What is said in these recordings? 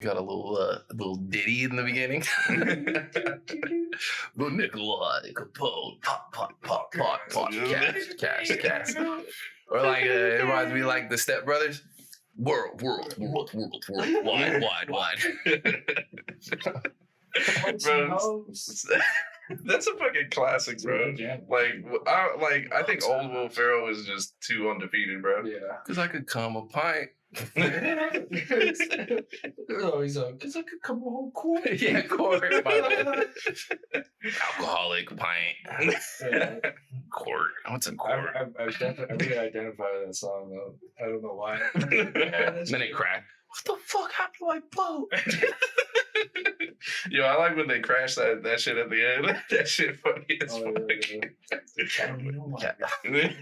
Got a little ditty in the beginning. Little Nikolai Capone, pop, cash. Or like it reminds me like the Step Brothers. World, wide. Bro, that's a fucking classic, bro. I think old Will Ferrell is just too undefeated, bro. Yeah, because I could come a pint. Oh, he's on. Because I could come a whole quart. Yeah, quart. Alcoholic pint. Quart. What's a quart? I really identify with that song though. I don't know why. Then it cracked. What the fuck happened to my boat? Yo, I like when they crash that shit at the end. That shit funny as fuck. Catalina wine.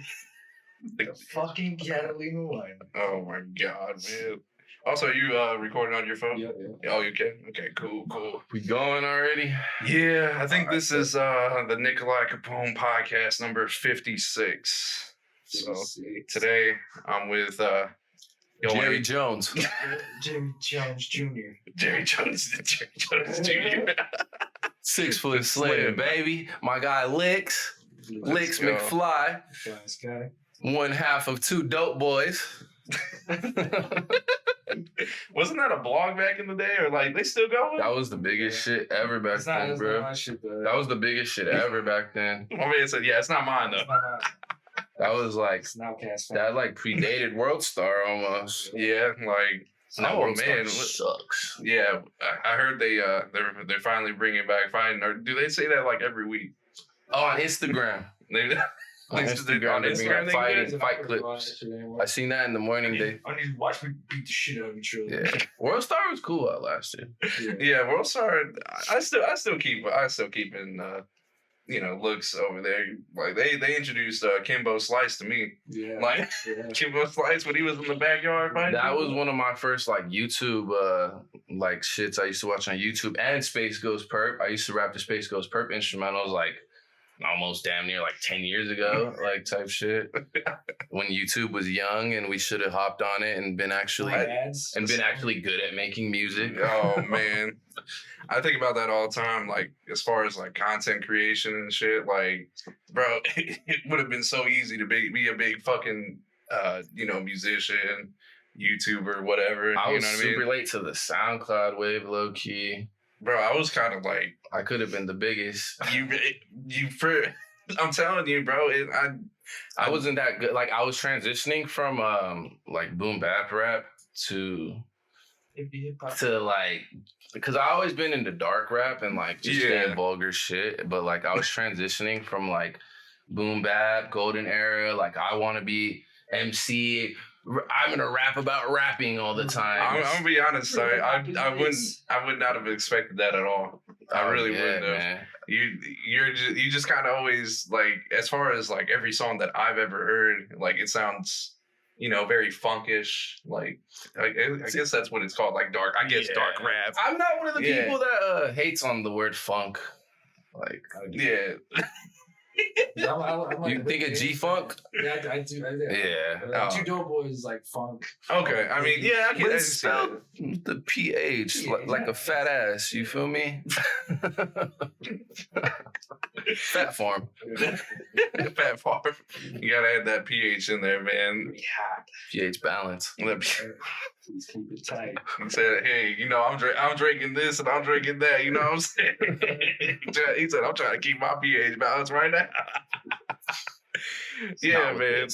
The fucking Catalina wine. Oh my god, man. Also, you recording on your phone? Yeah. Oh, you can? Okay, cool. We going already? Yeah, I think this is the Nikolai Capone podcast number 56. So today I'm with Jerry Jones. Jerry Jones Jr. Jerry Jones Jr. 6 foot slim, baby. My guy LIX. LIX MCFLY. Nice guy. One half of two dope boys. Wasn't that a blog back in the day, or like they still going? That was the biggest shit ever back then, bro. That was the biggest shit ever back then. My man said, "Yeah, it's not mine though." That was like Snapcast. That like predated World Star almost. Yeah, like World Star sucks. Yeah, I heard they're finally bringing back fighting. Or do they say that like every week? Oh, on Instagram. On Instagram, they bring back fight clips. I seen that in the morning. I need to watch me beat the shit out of each other. Yeah, World Star was cool last year. Yeah, World Star. I still keep in looks over there. Like they introduced Kimbo Slice to me. Yeah, like Kimbo Slice when he was in the backyard fighting. That was one of my first like YouTube like shits I used to watch on YouTube. And Space Ghost Perp. I used to rap the Space Ghost Perp instrumentals like almost damn near like 10 years ago, like type shit. When YouTube was young and we should have hopped on it and been actually good at making music. Oh man. I think about that all the time, like as far as like content creation and shit. Like, bro, it would have been so easy to be a big fucking musician, YouTuber, whatever. I was super late to the SoundCloud wave, low key. Bro, I was kind of like, I could have been the biggest. I'm telling you, bro. I wasn't that good. Like I was transitioning from like boom bap rap to like, because I always been into dark rap and like just saying vulgar shit. But like I was transitioning from like boom bap, golden era. Like I want to be MC. I'm gonna rap about rapping all the time. I'm gonna be honest, sorry. I would not have expected that at all. I really wouldn't have. Man. You just kind of always like, as far as like every song that I've ever heard, like it sounds, very funkish. Like I guess that's what it's called, like dark. I guess dark rap. I'm not one of the people that hates on the word funk. Like you think of G-Funk? Yeah, I do. Yeah. Two Doughboys like funk. Okay, I mean, yeah, I can. But it's spelled the PH like a fat ass. You feel me? Fat form. Fat form. You gotta add that PH in there, man. Yeah. PH balance. Please keep it tight. He said, "Hey, I'm drinking this and I'm drinking that." You know what I'm saying? He said, "I'm trying to keep my pH balance right now." Yeah, man.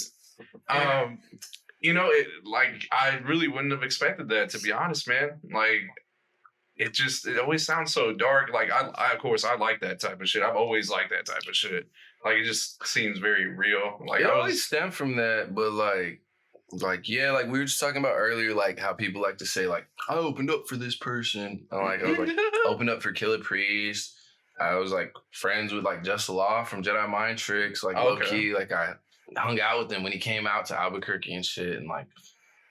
Like I really wouldn't have expected that, to be honest, man. Like it always sounds so dark. Like I of course I like that type of shit. I've always liked that type of shit. Like it just seems very real. Like it always stemmed from that, but like we were just talking about earlier, like how people like to say like I opened up for this person. And I was like opened up for Killer Priest. I was like friends with like Just Law from Jedi Mind Tricks, like low key. Like I hung out with him when he came out to Albuquerque and shit, and like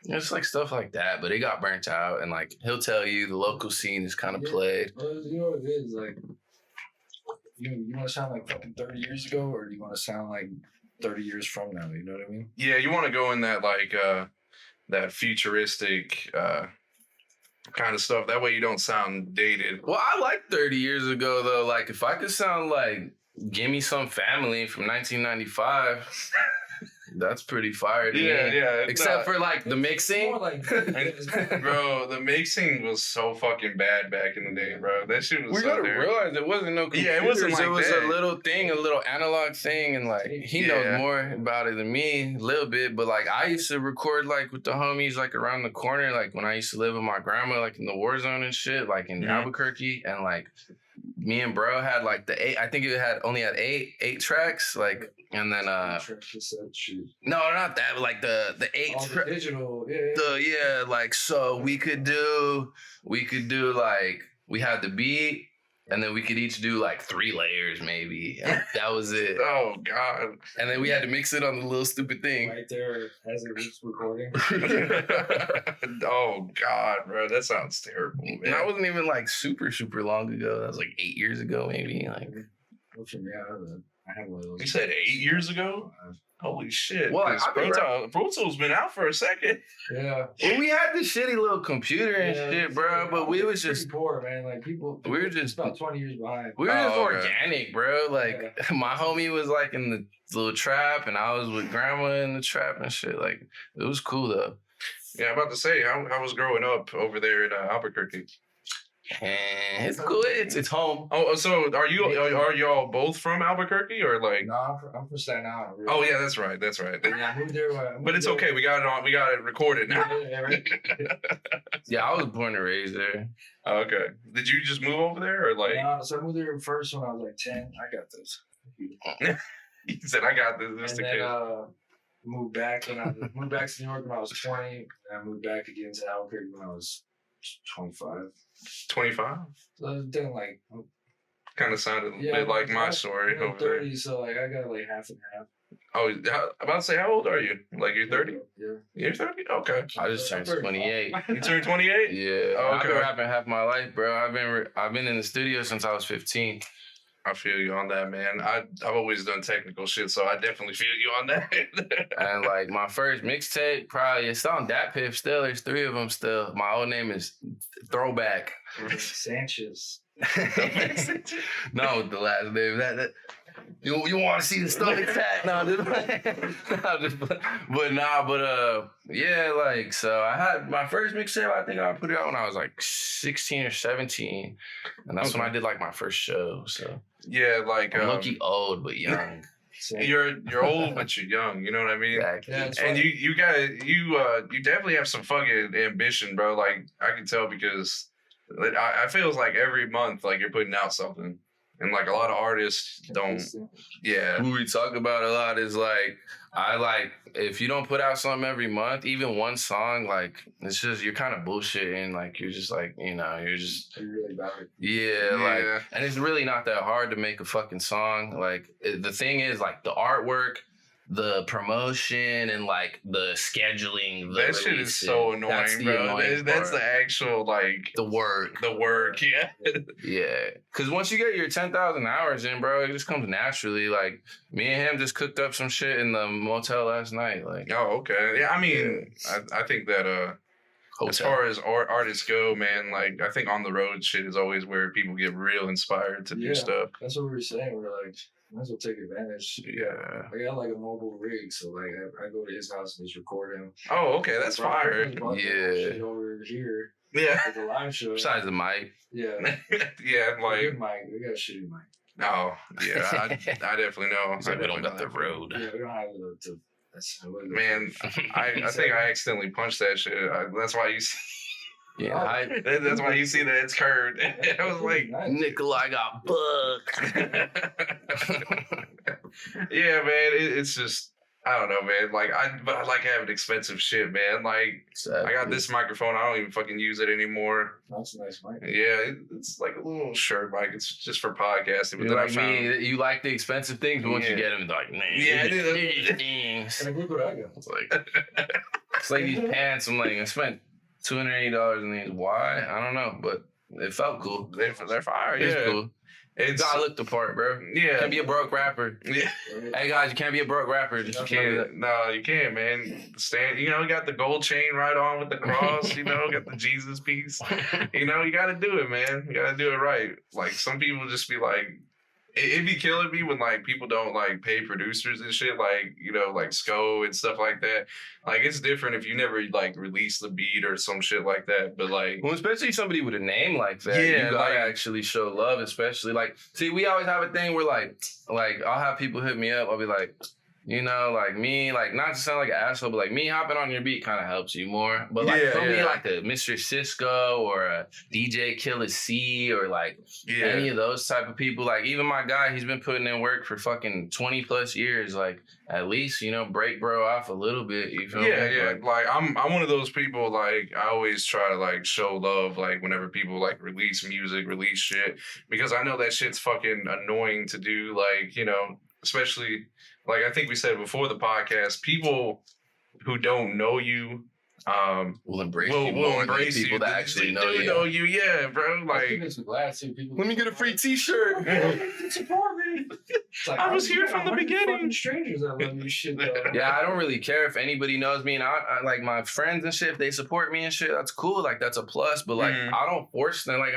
it's like stuff like that. But it got burnt out, and like he'll tell you the local scene is kind of played. Well, you know what it is, like you want to sound like fucking 30 years ago, or do you want to sound like 30 years from now? You know what I mean? Yeah, you want to go in that like that futuristic kind of stuff. That way you don't sound dated. Well, I like 30 years ago though. Like if I could sound like Give Me Some Family from 1995. That's pretty fire to me. Yeah. Except for like the mixing. Bro, the mixing was so fucking bad back in the day, bro. That shit was We so gotta terrible. realize it wasn't no computers. Yeah, it wasn't like it was that. a little thing, a little analog thing, and like he knows more about it than me, a little bit. But like I used to record like with the homies like around the corner, like when I used to live with my grandma, like in the war zone and shit, like in Albuquerque, and like me and bro had like I think it only had eight tracks, like, and then no, not that, but like the eight digital, like, so we could do like, we had the beat, and then we could each do like 3 layers maybe. And that was it. Oh God. And then we had to mix it on the little stupid thing. Right there as it was recording. Oh God, bro. That sounds terrible, man. And that wasn't even like super long ago. That was like 8 years ago maybe. Like, I have one of those. You said 8 years ago? Holy shit. Well, Pro Tools been out for a second. Yeah. Well, we had this shitty little computer and shit, bro. But we was just poor, man. Like people we were just about 20 years behind. We were just organic, bro. Like my homie was like in the little trap, and I was with grandma in the trap and shit. Like it was cool though. Yeah, I'm about to say, how was growing up over there in Albuquerque? And it's cool. It's home. Oh, so are y'all both from Albuquerque or like? No, I'm from Staten Island. Really. Oh yeah, that's right. Yeah, I moved there. But it's okay. We got it on. We got it recorded now. Yeah, I was born and raised there. Okay. Did you just move over there or like? No, so I moved there first when I was like 10. I got this. He said, "I got this." And then moved back to New York when I was 20. And I moved back again to Albuquerque when I was 25. 25? So I was doing like... Kind of sounded a bit like my story over 30, there. So like I got like half and half. Oh, I'm about to say, how old are you? Like you're 30? Yeah. You're 30? Okay. I just turned 28. You turned 28? Yeah. Oh, I've okay. been rapping half my life, bro. I've been in the studio since I was 15. I feel you on that, man. I've always done technical shit, so I definitely feel you on that. And like my first mixtape, probably it's on Dat Piff still. There's 3 of them still. My old name is Throwback. Sanchez. No, the last name. That you want to see the stomach fat? No, yeah, like, so I had my first mixtape. I think I put it out when I was like 16 or 17, and that's when I did like my first show. So yeah, like I'm lucky old but young. You're old but you're young. You know what I mean? Exactly. Yeah, and you definitely have some fucking ambition, bro. Like I can tell because I feels like every month like you're putting out something. And like a lot of artists don't, Who we talk about a lot is like, if you don't put out something every month, even one song, like it's just, you're kind of bullshitting. Like you're just like, you're just, Are you really about it? Like, and it's really not that hard to make a fucking song. Like the thing is like the artwork, the promotion, and like the scheduling. That shit is so annoying, bro. That's the actual like the work. Yeah. Yeah. Cause once you get your 10,000 hours in, bro, it just comes naturally. Like me and him just cooked up some shit in the motel last night. Like, oh, okay. Yeah, I mean, I think that as far as artists go, man, like I think on the road shit is always where people get real inspired to do stuff. That's what we were saying. We're like, might as well take advantage. Yeah. I got like a mobile rig, so like I go to his house and just record him. Oh, okay, that's fire. Shit over here. Yeah. At the live show. Besides the mic. Yeah. Yeah, like good mic. We got a shitty mic. Oh, yeah, I definitely know. Like we don't got the road. Yeah, we don't have the man, I think I accidentally punched that shit. That's why you see. Yeah, that's why you see that it's curved. I was like, Nikolai got booked. Yeah, man, it's just, I don't know, man. Like, but I like having expensive shit, man. Like, I got this microphone. I don't even fucking use it anymore. That's a nice mic. Yeah, it's like a little shirt mic. It's just for podcasting. But you're then like me. You like the expensive things, but once you get them, it's like, man, And things. look what I got. It's like these pants. I'm like, I spent $280 on these. Why? I don't know, but It felt cool. They're fire. It's Yeah, cool. You gotta look the part, bro. Yeah, Can't be a broke rapper. Yeah. Hey guys, you can't be a broke rapper. Just You can't. No, you can't, man. Stand. You know, you got the gold chain right on with the cross. You know, got the Jesus piece. You know, you got to do it, man. You got to do it right. Like some people just be like. It'd be killing me when like people don't like pay producers and shit, like, you know, like SCO and stuff like that. Like it's different if you never like release the beat or some shit like that. But like, well, especially somebody with a name like that, yeah, you gotta like, actually show love. Especially like, see, we always have a thing where like I'll have people hit me up. I'll be like, you know, like me, like not to sound like an asshole, but like me hopping on your beat kind of helps you more. But like for me, like a Mr. Cisco or a DJ Killer C or like any of those type of people, like even my guy, he's been putting in work for fucking 20 plus years. Like at least, you know, break bro off a little bit. You feel me? Yeah. Like I'm one of those people. Like I always try to like show love. Like whenever people like release music, release shit, because I know that shit's fucking annoying to do. Like, you know, especially. Like I think we said before the podcast, people who don't know you will embrace you more than people that actually know you. Know you, yeah, bro. Like, let me get a free T-shirt. Support me. Like, I was here from the beginning. Strangers that love you shit though. Yeah, I don't really care if anybody knows me, and I like my friends and shit. If they support me and shit, that's cool. Like that's a plus. But like I don't force them. Like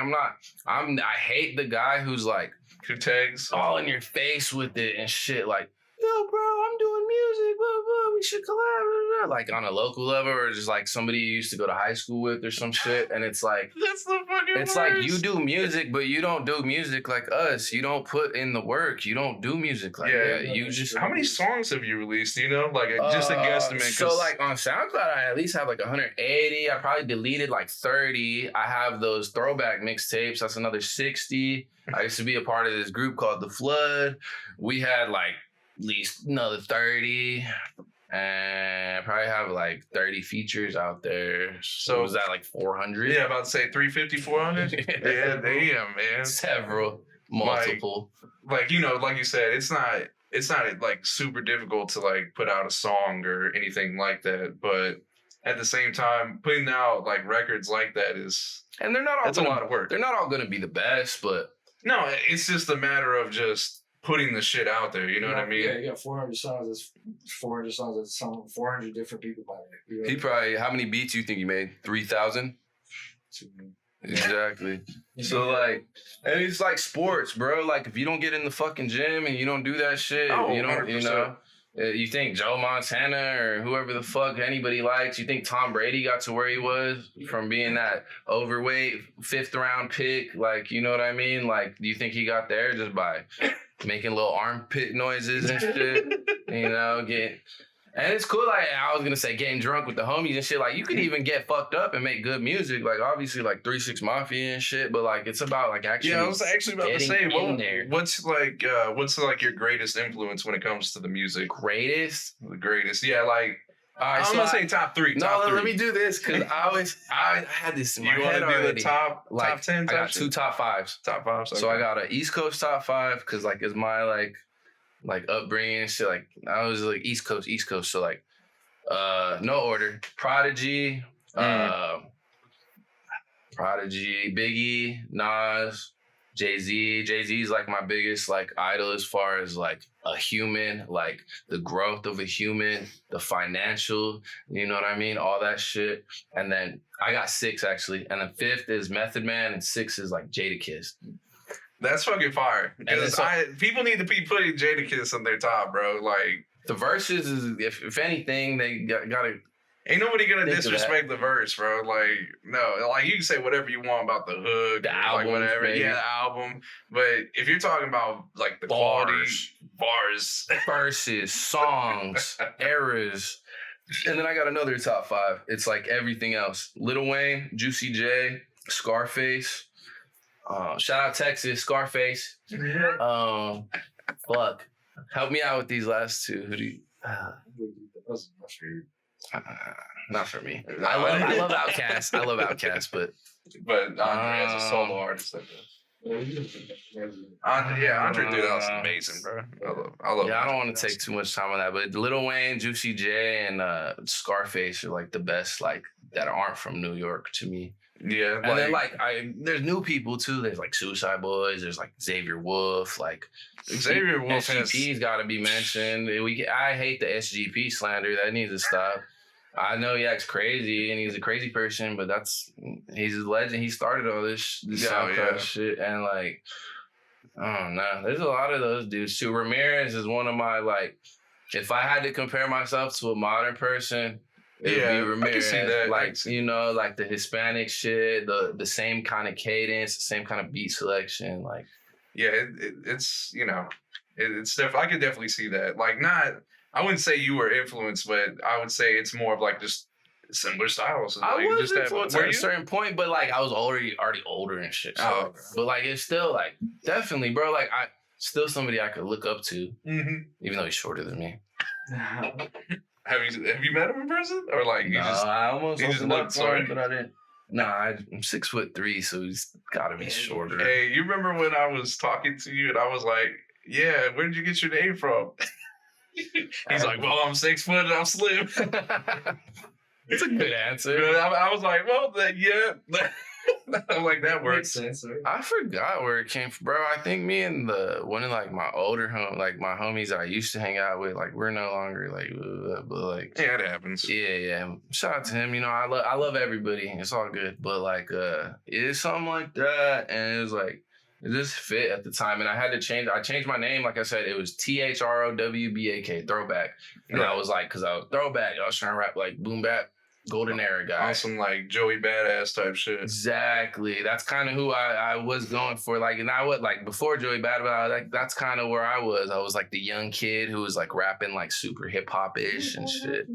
I hate the guy who's like who tags all in your face with it and shit. Like, yo, bro, I'm doing music, blah, blah, we should collab, blah, blah. Like on a local level or just like somebody you used to go to high school with or some shit. And it's like, that's the fucking it's worst. like you do music, but you don't do music like us. You don't put in the work. You don't do music like that. You just. How many songs have you released? You know, like just a guesstimate. So like on SoundCloud, I at least have like 180. I probably deleted like 30. I have those throwback mixtapes. That's another 60. I used to be a part of this group called The Flood. We had like at least another 30, and I probably have like 30 features out there. So was that like 400? Yeah, about to say 350, 400. Yeah, damn, man. Several, multiple. Like you know, like you said, it's not like super difficult to like put out a song or anything like that. But at the same time, putting out like records like that is, and they're not all. That's a lot of work. They're not all gonna be the best, but no, it's just a matter of just putting the shit out there, you know what I mean? Yeah, you got 400 songs. That's 400 songs. That's some 400 different people by it. You know? He probably. How many beats you think he made? 3,000. Exactly. So like, and it's like sports, bro. Like if you don't get in the fucking gym and you don't do that shit, you don't, 100%. You know. You think Joe Montana or whoever the fuck anybody likes, you think Tom Brady got to where he was from being that overweight 5th round pick? Like, you know what I mean? Like, do you think he got there just by making little armpit noises and shit? You know, and it's cool. Like I was gonna say, getting drunk with the homies and shit. Like you could even get fucked up and make good music. Like obviously, like 3 6 Mafia and shit. But like it's about like actually. Yeah, I was actually about to say, what's like your greatest influence when it comes to the music? The greatest. Yeah, like. I'm gonna say top 3. Let me do this because I had this in my head already. You want to do the top 10? I got 2 top 5s. Top 5s. Okay. So I got an East Coast top 5 because like it's my like upbringing and shit. Like I was like East Coast. So like no order. Prodigy, Biggie, Nas, Jay-Z. Jay-Z's like my biggest like idol as far as like a human, like the growth of a human, the financial, you know what I mean? All that shit. And then I got 6 actually. And then 5th is Method Man and 6th is like Jadakiss. That's fucking fire. Because people need to be putting Jadakiss on their top, bro. Like the verses is if anything, they gotta. Ain't nobody gonna disrespect the verse, bro. Like no, like you can say whatever you want about the hook, the album, like whatever. Maybe. Yeah, the album. But if you're talking about like the quality, bars, verses, songs, eras. And then I got another top 5. It's like everything else. Lil Wayne, Juicy J, Scarface. Shout out Texas, Scarface. Fuck. Help me out with these last 2. Who do you? Not for me. I love Outkast. But Andre as a solo artist like that. Andre 3000 amazing, bro. I love. Yeah, I don't want to take too much time on that, but Lil Wayne, Juicy J, and Scarface are like the best, like that aren't from New York to me. Yeah, and then like there's new people too. There's like Suicide Boys. There's like Xavier Wolf. Like Xavier Wolf SGP's got to be mentioned. I hate the SGP slander. That needs to stop. I know he acts crazy and he's a crazy person, but he's a legend. He started all this SoundCloud shit, and like, I don't know. There's a lot of those dudes too. Ramirez is one of my like. If I had to compare myself to a modern person, it would be Ramirez. I can see that. Like, you know, like the Hispanic shit, the same kind of cadence, the same kind of beat selection. Like, yeah, it's you know, it's I could definitely see that. Like, I wouldn't say you were influenced, but I would say it's more of like just similar styles. I like, was just influenced at a certain point, but like I was already older and shit. So, but like it's still like definitely, bro. Like still somebody I could look up to, even though he's shorter than me. Have you met him in person, or like you just? I almost just looked sorry, but I didn't. Nah, I'm 6'3", so he's got to be shorter. Hey, you remember when I was talking to you and I was like, "Yeah, where did you get your name from?" He's like, "Well, I'm 6 foot and I'm slim." It's a good answer. I was like, "Well, yeah." I'm like, that works. Makes sense, right? I forgot where it came from, bro. I think me and one of like my older my homies I used to hang out with, like we're no longer like, but like yeah, it happens. Yeah. Shout out to him. You know, I love everybody. It's all good, but like, it's something like that, and it was like it just fit at the time, and I had to change. I changed my name, like I said, it was THROWBAK, throwback, and I was like, because I was throwback, I was trying to rap like boom bap. Golden era guy. Awesome, like Joey Badass type shit. Exactly. That's kind of who I was going for. Like, and I would like before Joey Badass, like that's kind of where I was. I was like the young kid who was like rapping like super hip hop ish and shit.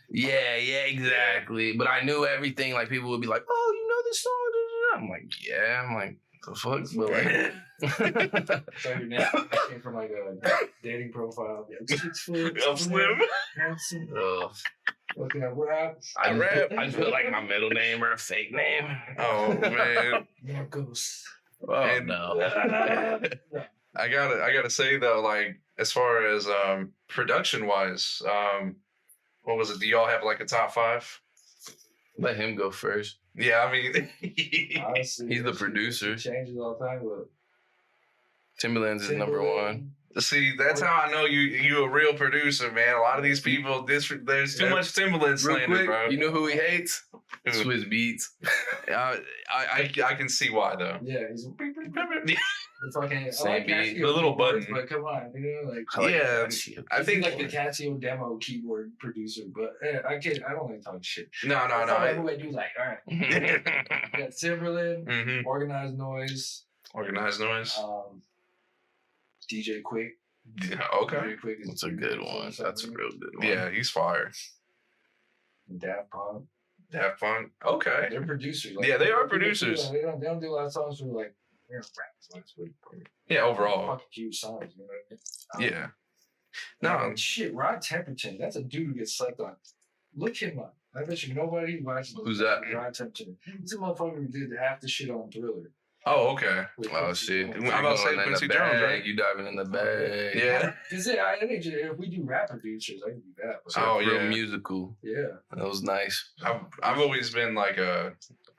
Yeah, exactly. But I knew everything. Like people would be like, "Oh, you know this song?" I'm like, "Yeah." I'm like, "The fuck?" But like, So your name came from like a dating profile. Yeah, 6 foot. I'm slim. Handsome. ugh. Looking at rap. I just put like my middle name or a fake name. Oh man. Marcos. Oh And- no. I gotta say though, like as far as production wise, what was it? Do y'all have like a top 5? Let him go first. Yeah, I mean, Honestly, He's the that shit producer. changes all the time, but Timbaland's is number 1. see, that's how I know you a real producer, man. A lot of these people, there's too much Timbaland Real slander, quick, bro. you know who he hates? Who? Swiss Beats. I can see why though. yeah, he's the fucking Same beat. Casio The little keyboards, button. but come on, you know, like I like Yeah, that shit. I think like the Casio demo keyboard producer, but I don't like talking shit. no. Everybody do like, all right, we got Timberland, Mm-hmm. Organized Noise, Organized noise. DJ Quick. Yeah, okay. DJ Quick is That's a good one. That's a real good one. Yeah, he's fire. Daft Punk. Daft Punk. Okay. They're producers. Yeah, they are producers. They don't do a lot of songs for like rap songs, but Yeah, overall. fucking huge songs. You know what I mean? Yeah. No No. shit. Rod Temperton. That's a dude who gets slept on. Look him up. I bet you nobody watches. Who's that? Rod Temperton. He's a motherfucker who did half the shit on Thriller. Oh, okay. with Oh Quincy shit! Jones. I'm about to say Going in Quincy the Jones, bag, right? You diving in the bag. Yeah. Cause I think if we do rap producers, I can do that. But So Oh, real yeah. musical. yeah. That was nice. I've always been like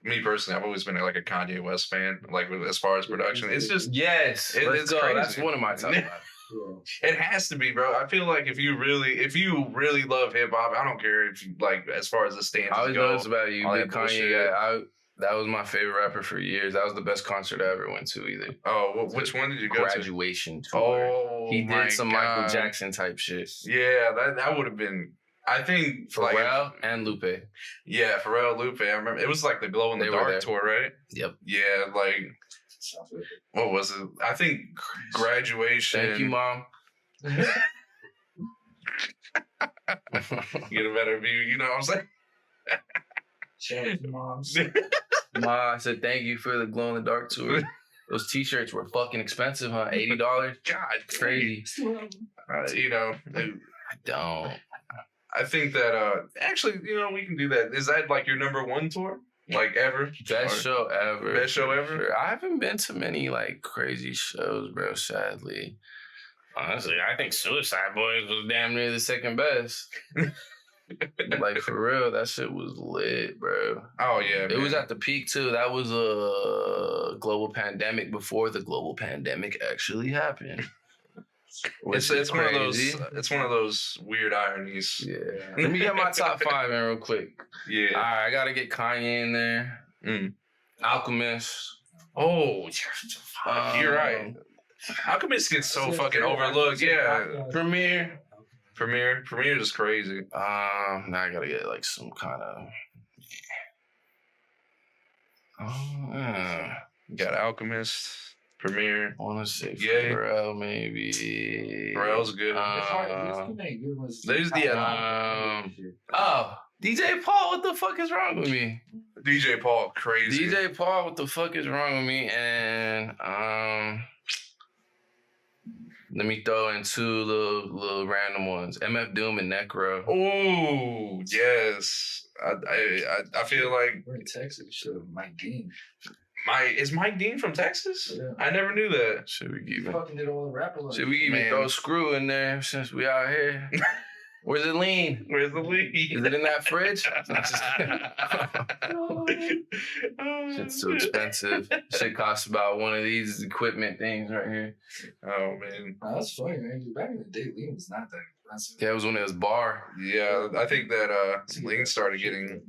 me personally, I've always been like a Kanye West fan, like as far as production. It's just, Yes, It's let's go. crazy. That's one of my top 5. Yeah. it has to be, bro. I feel like if you really love hip hop, I don't care if you like as far as the stances I always go. noticed about you, all big that Kanye bullshit. guy. That was my favorite rapper for years. That was the best concert I ever went to. Either Oh, which one did you go to? graduation tour. Oh, He my did some God. Michael Jackson type shit. Yeah, that would have been. I think Pharrell and Lupe. Yeah, Pharrell, Lupe. I remember it was like the Glow in the They were there. Dark tour, right? Yep. Yeah, like Sounds good. what was it? I think graduation. Thank you, Mom. Get a better view. You know what I'm saying? Shout out to moms. Ma, I said thank you for the glow in the dark tour. Those t-shirts were fucking expensive, huh? $80. God, Crazy. you know, I don't. I think that actually, you know, we can do that. Is that like your number 1 tour, like ever? Best show ever. Best show for ever? sure. I haven't been to many like crazy shows, bro. Sadly, honestly, I think Suicide Boys was damn near the second best. Like for real, that shit was lit, bro. Oh yeah, it was at the peak too. That was a global pandemic before the global pandemic actually happened. It's one of those. It's one of those weird ironies. Yeah. Let me get my top 5 in real quick. Yeah. All right, I gotta get Kanye in there. Alchemist. Oh, you're right. Alchemist gets so fucking overlooked. Yeah. Premier is crazy. Now I gotta get like some kind of. You got Alchemist, Premier. I want to say Yeah. Pharrell, maybe. Pharrell's good. There's the DJ Paul. What the fuck is wrong with me? DJ Paul, crazy. DJ Paul, what the fuck is wrong with me? And let me throw in 2 little random ones: MF Doom and Necro. Oh yes, I feel like we're in Texas. So Mike Dean. Is Mike Dean from Texas? Yeah. I never knew that. Should we even fucking did all the rapper? Should we even throw Screw in there since we out here? Where's the lean? Where's the lean? Is it in that fridge? Shit's too expensive. Shit costs about one of these equipment things right here. Oh man, that's funny, man. Back in the day, lean was not that expensive. Yeah, it was when it was bar. Yeah, I think that lean started getting.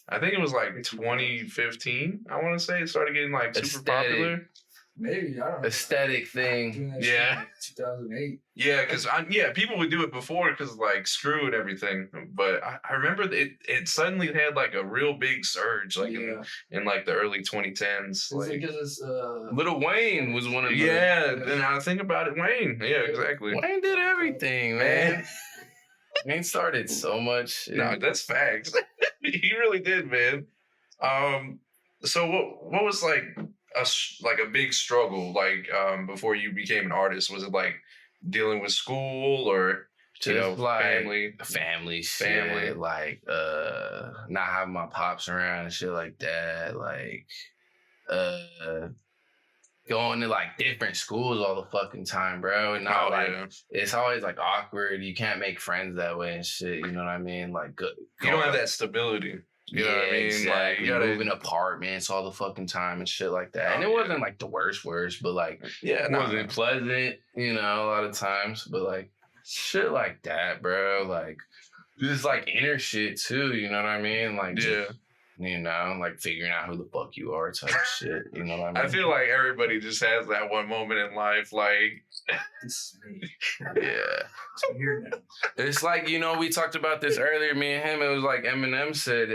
I think it was like 2015. I want to say it started getting like super popular. Maybe, I don't know. Aesthetic thing. Yeah. 2008. Yeah, because people would do it before because like Screw and everything. But I remember it suddenly had like a real big surge like in like the early 2010s. Like, because it's Lil Wayne was one of the. Yeah, then I think about it, Wayne. Yeah, exactly. Wayne did everything, man. Wayne started so much. No, that's facts. He really did, man. So what was like a big struggle before you became an artist? Was it like dealing with school or like family shit, like not having my pops around and shit like that, like going to like different schools all the fucking time, bro, and not it's always like awkward. You can't make friends that way and shit. You know what I mean? Like you don't have that stability. You know what I mean? Exactly. Like you gotta move in apartments all the fucking time and shit like that. And it wasn't like the worst, but like it wasn't pleasant, a lot of times. But like shit like that, bro. Like just like inner shit too. You know what I mean? Like like figuring out who the fuck you are type shit. You know what I mean? I feel like everybody just has that one moment in life, like this is me. Yeah. I'm here now. It's like, we talked about this earlier, me and him. It was like Eminem said,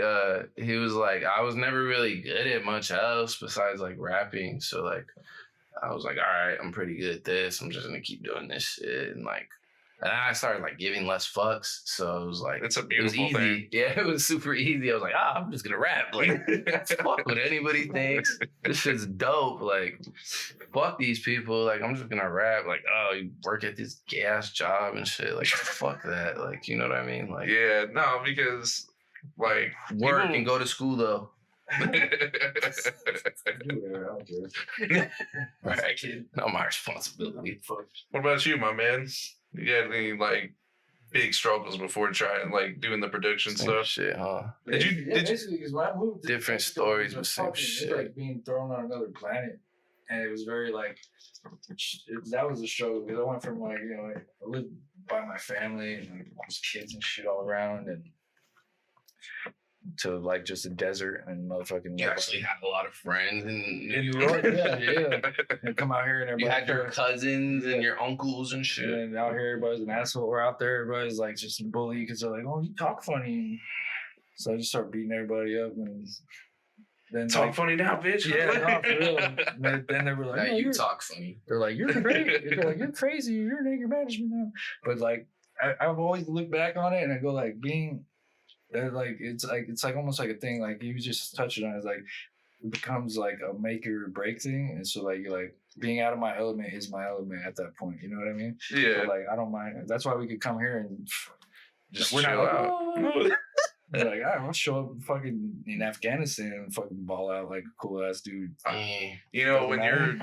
he was like, I was never really good at much else besides like rapping. So like, I was like, all right, I'm pretty good at this. I'm just gonna keep doing this shit. And like, and I started like giving less fucks. So it was like, it's a beautiful thing. Yeah, it was super easy. I was like, I'm just gonna rap. Like, fuck what anybody thinks. This shit's dope. Like, fuck these people. Like, I'm just gonna rap. Like, you work at this gay ass job and shit. Like, fuck that. Like, you know what I mean? Like, yeah, no, because like work and go to school though. Right. Not my responsibility. What about you, my man? You had any like big struggles before trying like doing the production stuff? Shit, huh? Basically, because when I moved, different stories, but same shit. It's like being thrown on another planet, and it was very like that was a struggle because I went from like I lived by my family and there was kids and shit all around and. To like just a desert and motherfucking. You actually had a lot of friends in New York, yeah. And come out here and everybody. You had your cousins and your uncles and shit. And out here, everybody's an asshole. We're out there, everybody's like just a bully because they're like, "Oh, you talk funny." So I just start beating everybody up and then talk funny now, bitch. Yeah, no, for real. Then they were like, "You talk funny." They're like, "You're crazy." They're like, "You're crazy. You're an anger management now." But like, I've always looked back on it and I go like being. It's like almost like a thing like you just touched on. It's like it becomes like a make or break thing, and so like you're like being out of my element is my element at that point. You know what I mean? Yeah. So, like I don't mind. That's why we could come here and just we're not out. Like, all right, I'll show up fucking in Afghanistan and fucking ball out like a cool ass dude. You know, when you're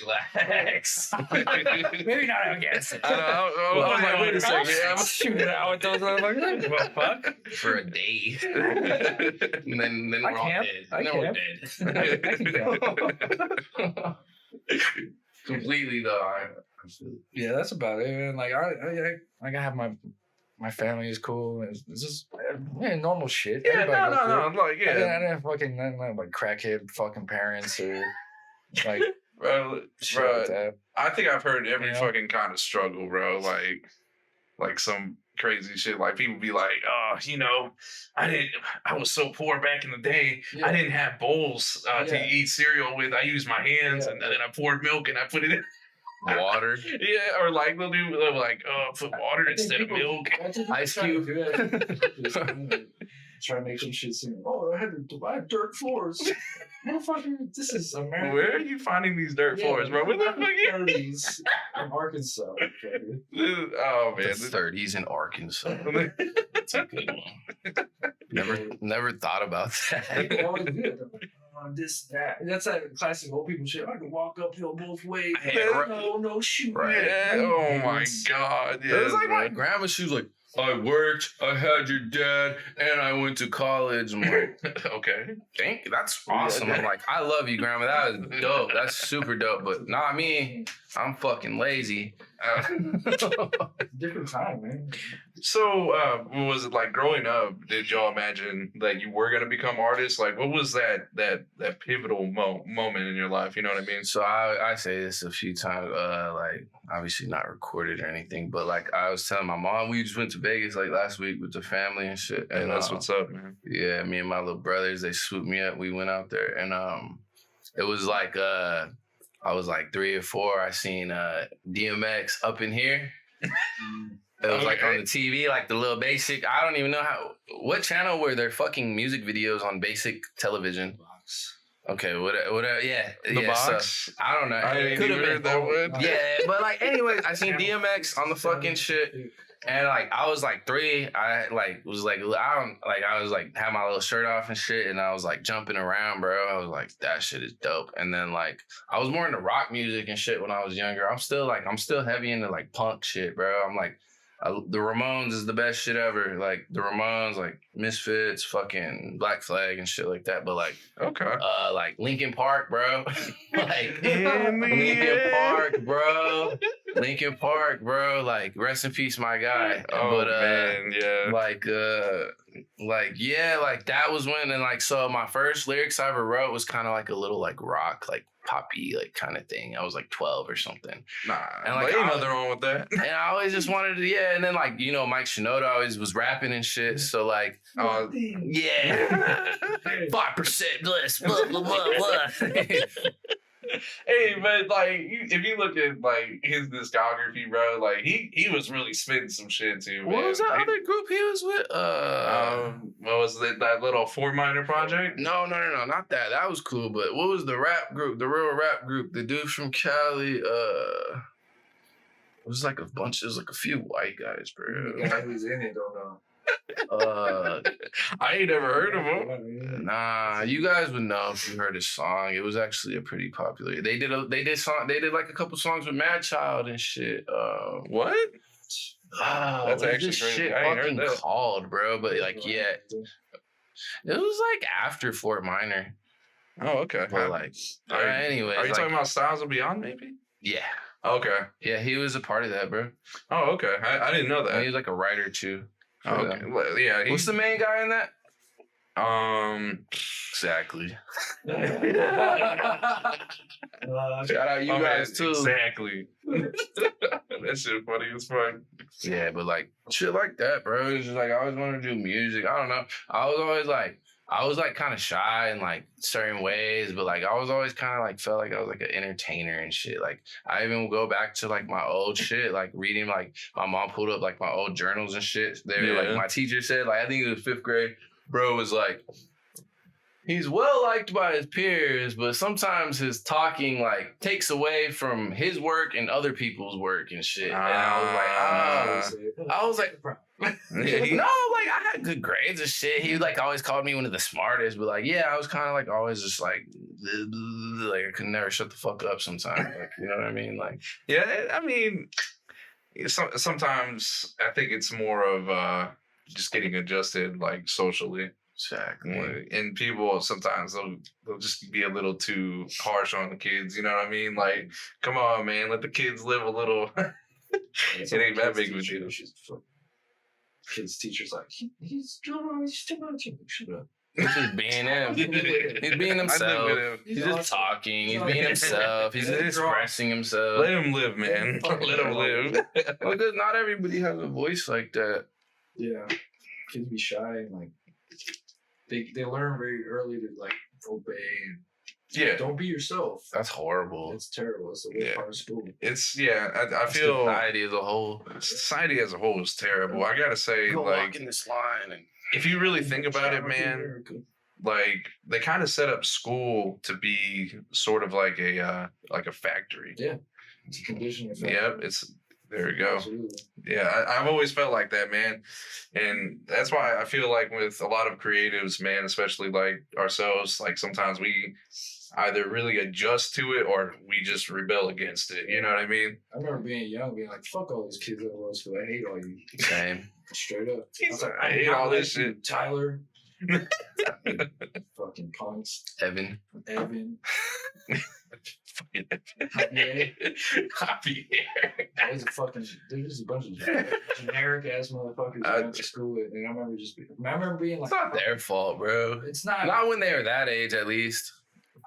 relax. Maybe not Afghanistan. I was like, wait a second. I'm shooting out with those motherfuckers. Well, fuck. For a day. And then I we're all can't. dead. I Then we're can't. dead. I can Completely though. I feel it. Yeah, that's about it. Man. Like I have my family is cool. It's just normal shit. Yeah, Everybody goes through it. no. Like, I yeah. didn't have fucking like crackhead fucking parents or like Bro, shit like that. I think I've heard every Yeah. fucking kind of struggle, bro. Like some crazy shit. Like people be like, oh, you know, I was so poor back in the day. Yeah. I didn't have bowls to Yeah. eat cereal with. I used my hands Yeah. and then I poured milk and I put it in. Water. Yeah, or like they'll like, put water instead of milk. Ice cube. Try to make some shit seem. Oh, I had dirt floors. Motherfucker, this is America. Where are you finding these dirt floors, bro? Where the fuck you? 30s in Arkansas. Okay. Oh man, The 30s in Arkansas. That's a good one. Never thought about that. People always do it. This, that. That's that classic old people shit. I can walk uphill both ways. Yeah, No shoot. Right. Yeah, oh my god. Yeah, It was like bro. my grandma. She was like, I worked, I had your dad, and I went to college. I'm like, Okay. that's awesome. Yeah. I'm like, I love you, grandma. That is dope. That's super dope. But not me. I'm fucking lazy. Different time, man. So, was it like growing up? Did y'all imagine that you were gonna become artists? Like, what was that pivotal moment in your life? You know what I mean? So I say this a few times, like obviously not recorded or anything, but like I was telling my mom, we just went to Vegas like last week with the family and shit. And And that's what's up, man. yeah, me and my little brothers, they swooped me up. We went out there and it was like I was like 3 or 4. I seen DMX Up in Here. It was like on the TV, like the little basic. I don't even know what channel were their fucking music videos on basic television. Okay, whatever. Yeah, The box. So, I don't know. I It didn't could have even been. that word. Yeah, but like, anyways, I seen DMX on the fucking shit, and like I was like 3. I like was like I was like had my little shirt off and shit, and I was like jumping around, bro. I was like, that shit is dope. And then like I was more into rock music and shit when I was younger. I'm still heavy into like punk shit, bro. I'm like. The Ramones is the best shit ever. Like the Ramones, like Misfits, fucking Black Flag and shit like that. But like, Okay. like Linkin Park, bro. Like In the Linkin end. Park, bro. Linkin Park, bro. Like rest in peace, my guy. Oh man, yeah. like yeah, like that was when, and like so my first lyrics I ever wrote was kind of like a little like rock, like poppy, like kind of thing. I was like 12 or something. Nah, And, like, like, ain't I- nothing wrong with that. And I always just wanted to, yeah. And then like, you know, Mike Shinoda always was rapping and shit. So like, yeah, 5% bliss, blah, blah, blah, blah. Hey, but like, if you look at like his discography, bro, like he was really spitting some shit too. What man. was that Like, other group he was with? what was it? That little 4 Minor project? No, not that. That was cool. But what was the rap group? The real rap group? The dude from Cali. It was like a bunch. It was like a few white guys, bro. The guy who's in it don't know. I ain't never heard of him. Nah, you guys would know if you heard his song. It was actually a pretty popular. They did like a couple songs with Mad Child and shit. What? That's actually this crazy. shit I ain't heard fucking that. called, bro. But like, yeah, it was like after Fort Minor. Oh, okay. But like, Are you- anyways, Are you like, talking about Styles and Beyond, maybe? yeah, Okay. yeah, he was a part of that, bro. Oh, okay. I didn't know And he that. was like a writer too. for Oh, them. okay. Well, yeah. What's the main guy in that? Exactly. Shout out you my guys man, too. Exactly. That shit funny as fuck. Yeah, but like shit like that, bro. It's just like I always wanted to do music. I don't know. I was like kind of shy in like certain ways, but like I was always kind of like felt like I was like an entertainer and shit. Like I even go back to like my old shit, like reading like my mom pulled up like my old journals and shit. They were Yeah. like my teacher said, like I think it was 5th grade, bro was like, he's well liked by his peers, but sometimes his talking like takes away from his work and other people's work and shit. And I was like, Yeah, No, like I had good grades and shit. He like always called me one of the smartest, but like yeah, I was kind of like always just like I could never shut the fuck up sometimes. Like you know what I mean? Like yeah. I mean, sometimes I think it's more of just getting adjusted, like socially. exactly. And people sometimes they'll just be a little too harsh on the kids. You know what I mean? Like, come on, man, let the kids live a little. It ain't that big of a deal. Kids teachers like he's drunk, he's too much. Shut up. He's just being him. He's being himself. He's just talking. He's being himself. He's just expressing himself. Let him live, man. Let him live. Well, because not everybody has a voice like that. Yeah, kids be shy and like they learn very early to like obey and Yeah, don't be yourself. That's horrible. It's terrible. It's the worst part of school. I feel society as a whole. Society as a whole is terrible. I gotta say, Go like, walk in this line and if you really think about it, man, like they kind of set up school to be sort of like a factory. Yeah, it's a conditioning effect. Yep, there you go. Absolutely. Yeah, I've always felt like that, man, and that's why I feel like with a lot of creatives, man, especially like ourselves, like sometimes we either really adjust to it or we just rebel against it. You know what I mean? I remember being young, being like, "Fuck all these kids at low school. I hate all you." same. Straight up. He's like, I hate all this shit. Tyler. Fucking punks. Evan. Javier. Javier. There's just a bunch of generic ass motherfuckers I went to school with, and I remember being like, It's not their fault, bro. It's not. Not when they were that age, at least.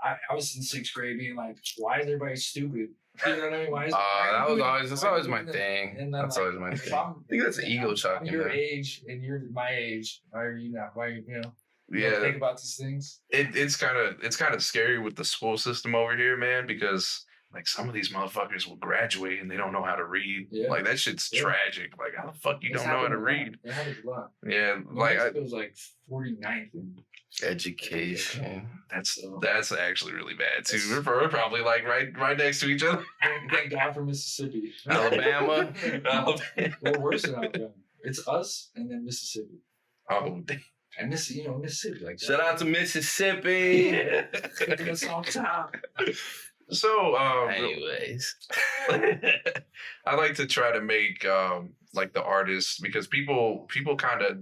I was in 6th grade being like, why is everybody stupid? You know what I mean? That's always my thing. And then, That's always my thing. I think that's an ego chuck. I'm your age, and you're my age. Why are you not? Why you know? Yeah. Think about these things. It's kind of scary with the school system over here, man, because like some of these motherfuckers will graduate and they don't know how to read. Yeah. Like that shit's tragic. Like how the fuck you don't know how to read? It happens a lot. Yeah, like it was like 49th in education. That's actually really bad too. We're probably like right next to each other. Thank God for Mississippi. Alabama. We're worse than Alabama. It's us and then Mississippi. Oh, damn. And Mississippi, like shout out to Mississippi. It's on top. So, anyways, I like to try to make like the artists, because people kind of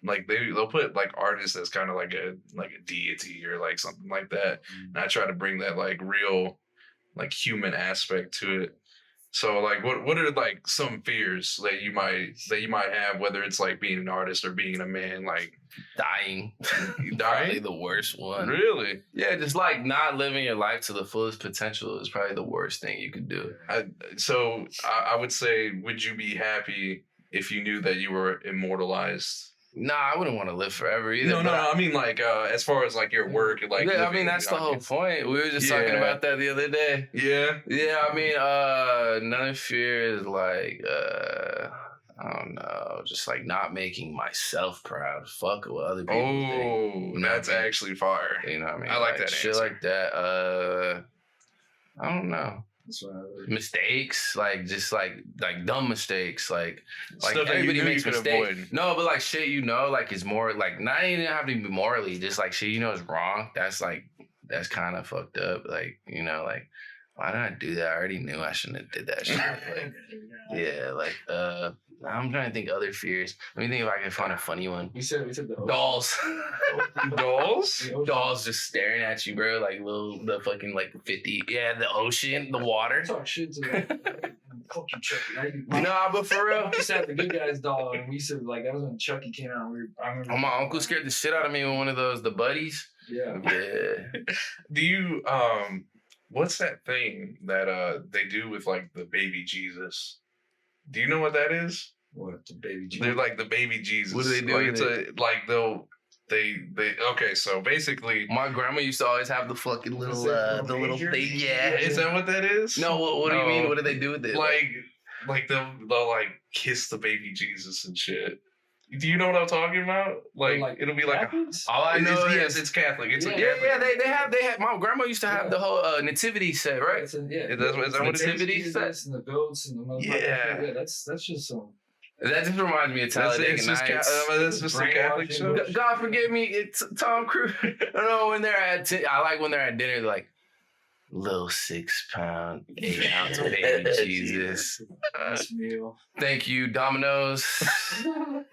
like they'll put like artists as kind of like a deity or like something like that. And I try to bring that like real like human aspect to it. So like what are like some fears that you might have, whether it's like being an artist or being a man, like dying. Dying? Probably the worst one. Really? Yeah, just like not living your life to the fullest potential is probably the worst thing you could do. So I would say, would you be happy if you knew that you were immortalized? Nah, I wouldn't want to live forever either. No. I mean, like, as far as like your work, like, yeah, I mean that's the whole point. We were just talking about that the other day. Yeah. Yeah, I mean, another fear is like, I don't know, just like not making myself proud. Fuck what other people think. Oh, that's actually fire. You know what I mean? I like that shit answer. like that. I don't know. Mistakes, like just like dumb mistakes, like Stuff everybody makes mistakes. Avoid. No, but like shit, like is more like not even have to be morally, just like shit is wrong. That's kind of fucked up. Like like why did I do that? I already knew I shouldn't have did that shit. Like, yeah, like I'm trying to think of other fears. Let me think if I can find a funny one. We said the Dolls. Dolls? Dolls just staring at you, bro. Like the fucking like 50. Yeah, the ocean, the water. Talk shit to them. Fucking Chucky. Nah, but for real. We said the Good Guys doll, and we said like that was when Chucky came out. I remember. My uncle scared the shit out of me with one of the buddies. Yeah. Do you what's that thing that they do with like the baby Jesus? Do you know what that is? What, the baby Jesus? They're like the baby Jesus. What do they do? Like they okay, so basically my grandma used to always have the fucking little little thing. Yeah. Is that what that is? No, what do you mean? What do they do with it? Like they'll like kiss the baby Jesus and shit. Do you know what I'm talking about? Like it'll be like all I know is yes, it's Catholic. It's yeah, a Catholic. they have. My grandma used to have the whole nativity set, right? Is that what it is? Nativity set and the goats and the motherfuckers. Yeah. That's just some. That just reminds me of Talladega Nights. That's just a Catholic show. God forgive me, it's Tom Cruise. I when they're I like when they're at dinner, they're like, little 6-pound, 8-ounce baby Jesus. Thank you, Domino's.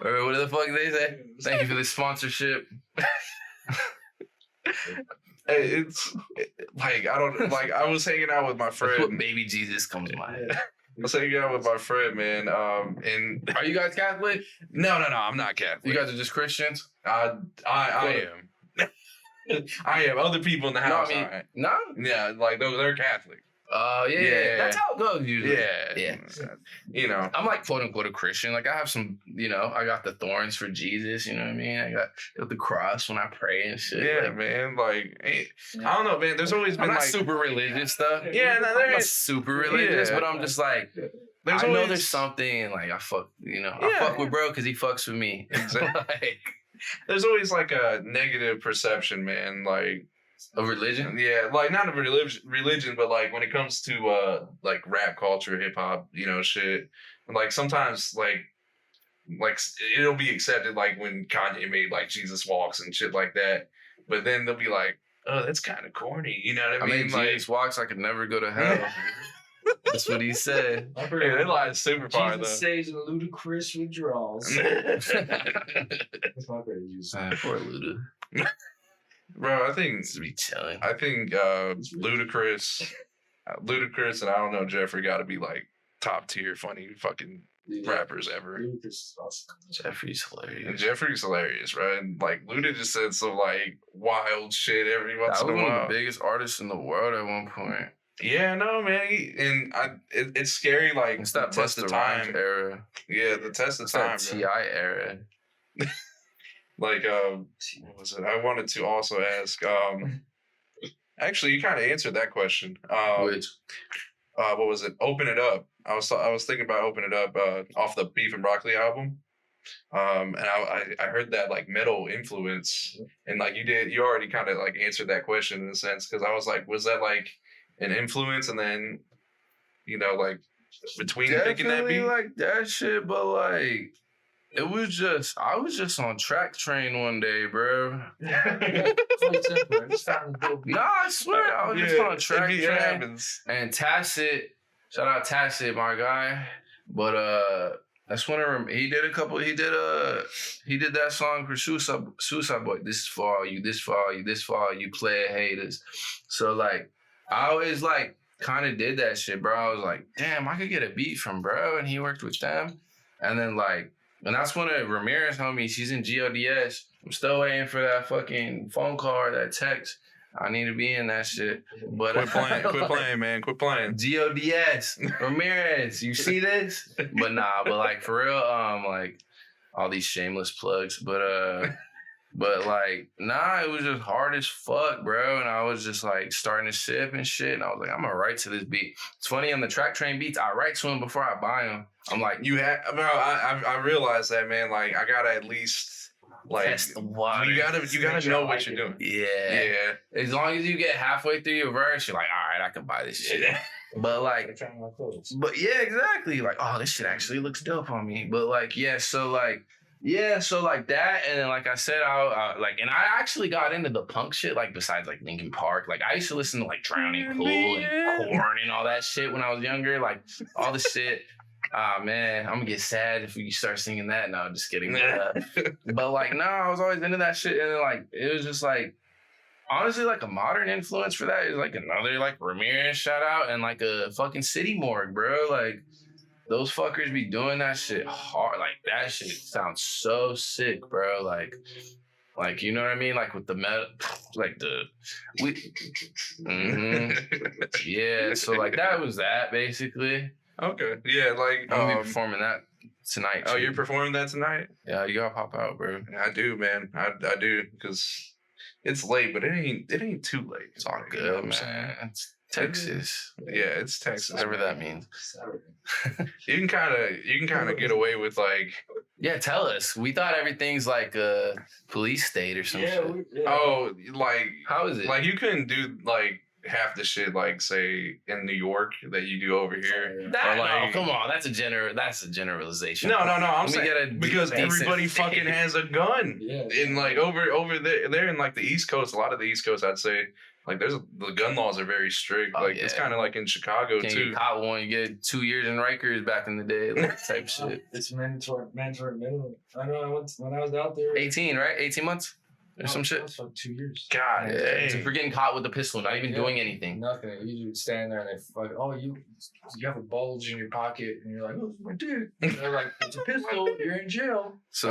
Or what the fuck they say? Thank you for the sponsorship. It's like I was hanging out with my friend. That's what baby Jesus comes to my head. I was hanging out with my friend, man. And are you guys Catholic? No, I'm not Catholic. You guys are just Christians? I am. I am. Other people in the house. No, no? Yeah, like they're Catholic. Yeah. That's how it goes usually. Yeah. You know, I'm like quote unquote a Christian. Like I have some, I got the thorns for Jesus. You know what I mean? I got the cross when I pray and shit. Yeah, like, man. Like I don't know, man. There's always been like super religious stuff. Yeah, no, I'm not super religious, but I'm just like. There's something like I fuck with bro because he fucks with me. Exactly. There's always like a negative perception, man. Like of religion. Yeah, like not of religion, but like when it comes to like rap culture, hip hop, shit. Like sometimes like it'll be accepted like when Kanye made like Jesus Walks and shit like that, but then they'll be like, oh, that's kind of corny. You know what I mean? Like, Jesus Walks, I could never go to hell. That's what he said. Yeah, that line is super far though. Jesus saves ludicrous withdrawals. That's my favorite use. Poor Luda. Bro, I think Ludacris, and I don't know, Jeffrey got to be like top tier funny fucking rappers ever. Jeffrey's hilarious. And Jeffrey's hilarious, right? And like Luda just said some like wild shit every once in a while. That was one of the biggest artists in the world at one point. Yeah, no, man. It's scary. Like it's that test of time era. Yeah, the test of time. That T.I. era. Like, what was it? I wanted to also ask. Actually, you kind of answered that question. Which? What was it? Open It Up. I was thinking about Open It Up off the Beef and Broccoli album. And I heard that like metal influence, and like you already kind of like answered that question in a sense, because I was like, was that like an influence, and then like between picking that beat, like that shit, but like I was just on Track Train one day, bro. No, I swear I was just on Track Train, and Tacit, shout out Tacit, my guy, but that's when he did that song for Suicide Boy. This is for all you, this for all you, this for all you player haters. So like I always like kind of did that shit, bro. I was like, damn, I could get a beat from bro, and he worked with them. And then like, and that's when Ramirez homie, she's in GODS. I'm still waiting for that fucking phone call or that text. I need to be in that shit. But quit playing, man. Quit playing. GODS, Ramirez, you see this? But nah, but like for real, like all these shameless plugs, but like, nah, it was just hard as fuck, bro. And I was just like starting to sip and shit. And I was like, I'm gonna write to this beat. It's funny, on the Track Train beats, I write to them before I buy them. I'm like, bro, I realized that, man. Like, I gotta at least like test the water. You gotta know what you're doing. Yeah. As long as you get halfway through your verse, you're like, all right, I can buy this shit. But like, yeah, exactly. Like, oh, this shit actually looks dope on me. But like, so like that, and then like I said, I and I actually got into the punk shit, like besides like Linkin Park. Like I used to listen to like Drowning Pool and Korn and all that shit when I was younger, like all the shit. Man, I'm gonna get sad if we start singing that. No, just kidding. But like, no, I was always into that shit, and then like it was just like, honestly, like a modern influence for that is like another like Ramirez shout out, and like a fucking City Morgue, bro. Like those fuckers be doing that shit hard. Like that shit sounds so sick, bro. Like you know what I mean? Like with the metal, like yeah. So like that was that basically. Okay. Yeah, like I'm gonna be performing that tonight. Oh, you're performing that tonight? Yeah, you gotta pop out, bro. I do, man. I do, because it's late, but it ain't too late. It's all good, man. It's Texas. Yeah, it's Texas. Whatever that means. You can kind of get away with like. Yeah, tell us. We thought everything's like a police state or some shit. Oh, like how is it? Like you couldn't do like half the shit like say in New York that you do over here. No, come on, that's a generalization. No. I'm saying because everybody fucking has a gun. Yeah. And like over there in like the East Coast, a lot of the East Coast, I'd say like the gun laws are very strict. Like it's kind of like in Chicago too. You caught one, you get 2 years in Rikers back in the day, like type shit. It's mandatory minimum. I know when I was out there. 18, right? 18 months. Or some shit. That's like 2 years. God damn. So for getting caught with a pistol, not even doing anything. Nothing. You just stand there and they fuck. Oh, you have a bulge in your pocket, and you're like, "Oh, it's my dick." And they're like, "It's a pistol. You're in jail." So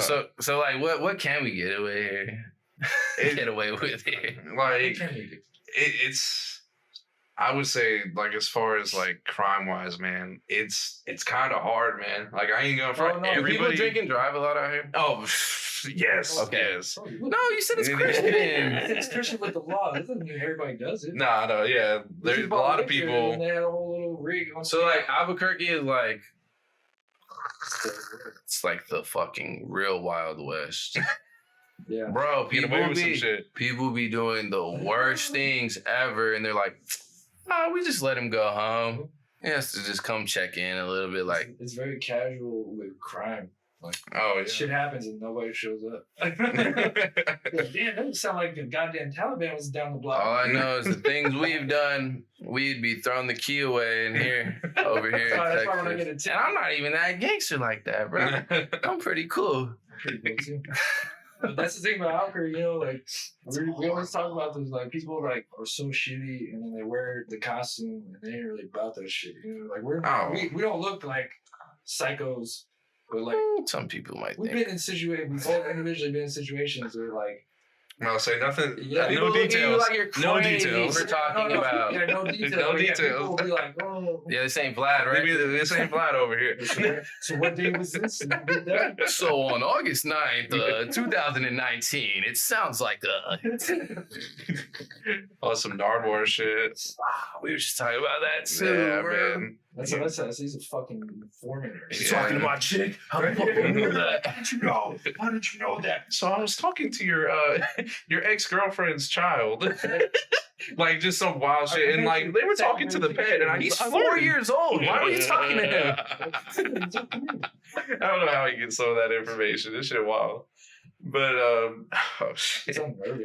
like, what can we get away here? Get away with here. Like it's. I would say, like, as far as like crime wise, man, it's kind of hard, man. Like, I ain't gonna front. Do people drink and drive a lot out here? Oh, yes. Okay. Yes. No, you said it's Christian. It's Christian with the law. That doesn't mean everybody does it. No, yeah. There's a lot of people. And they had a whole little rig on. So like Albuquerque is like, it's like the fucking real Wild West. Yeah, bro. People be doing the worst things ever, and they're like, "Oh, we just let him go home. He has to just come check in a little bit." Like it's very casual with crime. Like, oh yeah, shit happens and nobody shows up. Damn, that doesn't sound like the goddamn Taliban was down the block. All I know is the things we've done, we'd be throwing the key away in here, over here in Texas. And I'm not even that gangster like that, bro. I'm pretty cool. But that's the thing about Albuquerque, you know, like we always talk about those like people like are so shitty and then they wear the costume and they ain't really about that shit. You know, like we don't look like psychos, but like some people might we've think. been in situations, we've all individually been in situations where like I'll say nothing. Yeah, no details. Like no details. We're talking about. Yeah, no details. No details. People will be like, oh. Yeah, this ain't Vlad, right? This ain't Vlad over here. So what day was this? So on August 9th, 2019, it sounds like oh, some Nardwar shit. We were just talking about that too, yeah, bro. Man. He's a fucking informant. He's talking to my chick. How the fuck you know that? How did you know? How did you know that? So I was talking to your ex-girlfriend's child. Like just some wild shit. And like they were talking to the pet and he's 4 years old. Why were you talking to him? I don't know how he gets some of that information. This shit wild. But oh shit.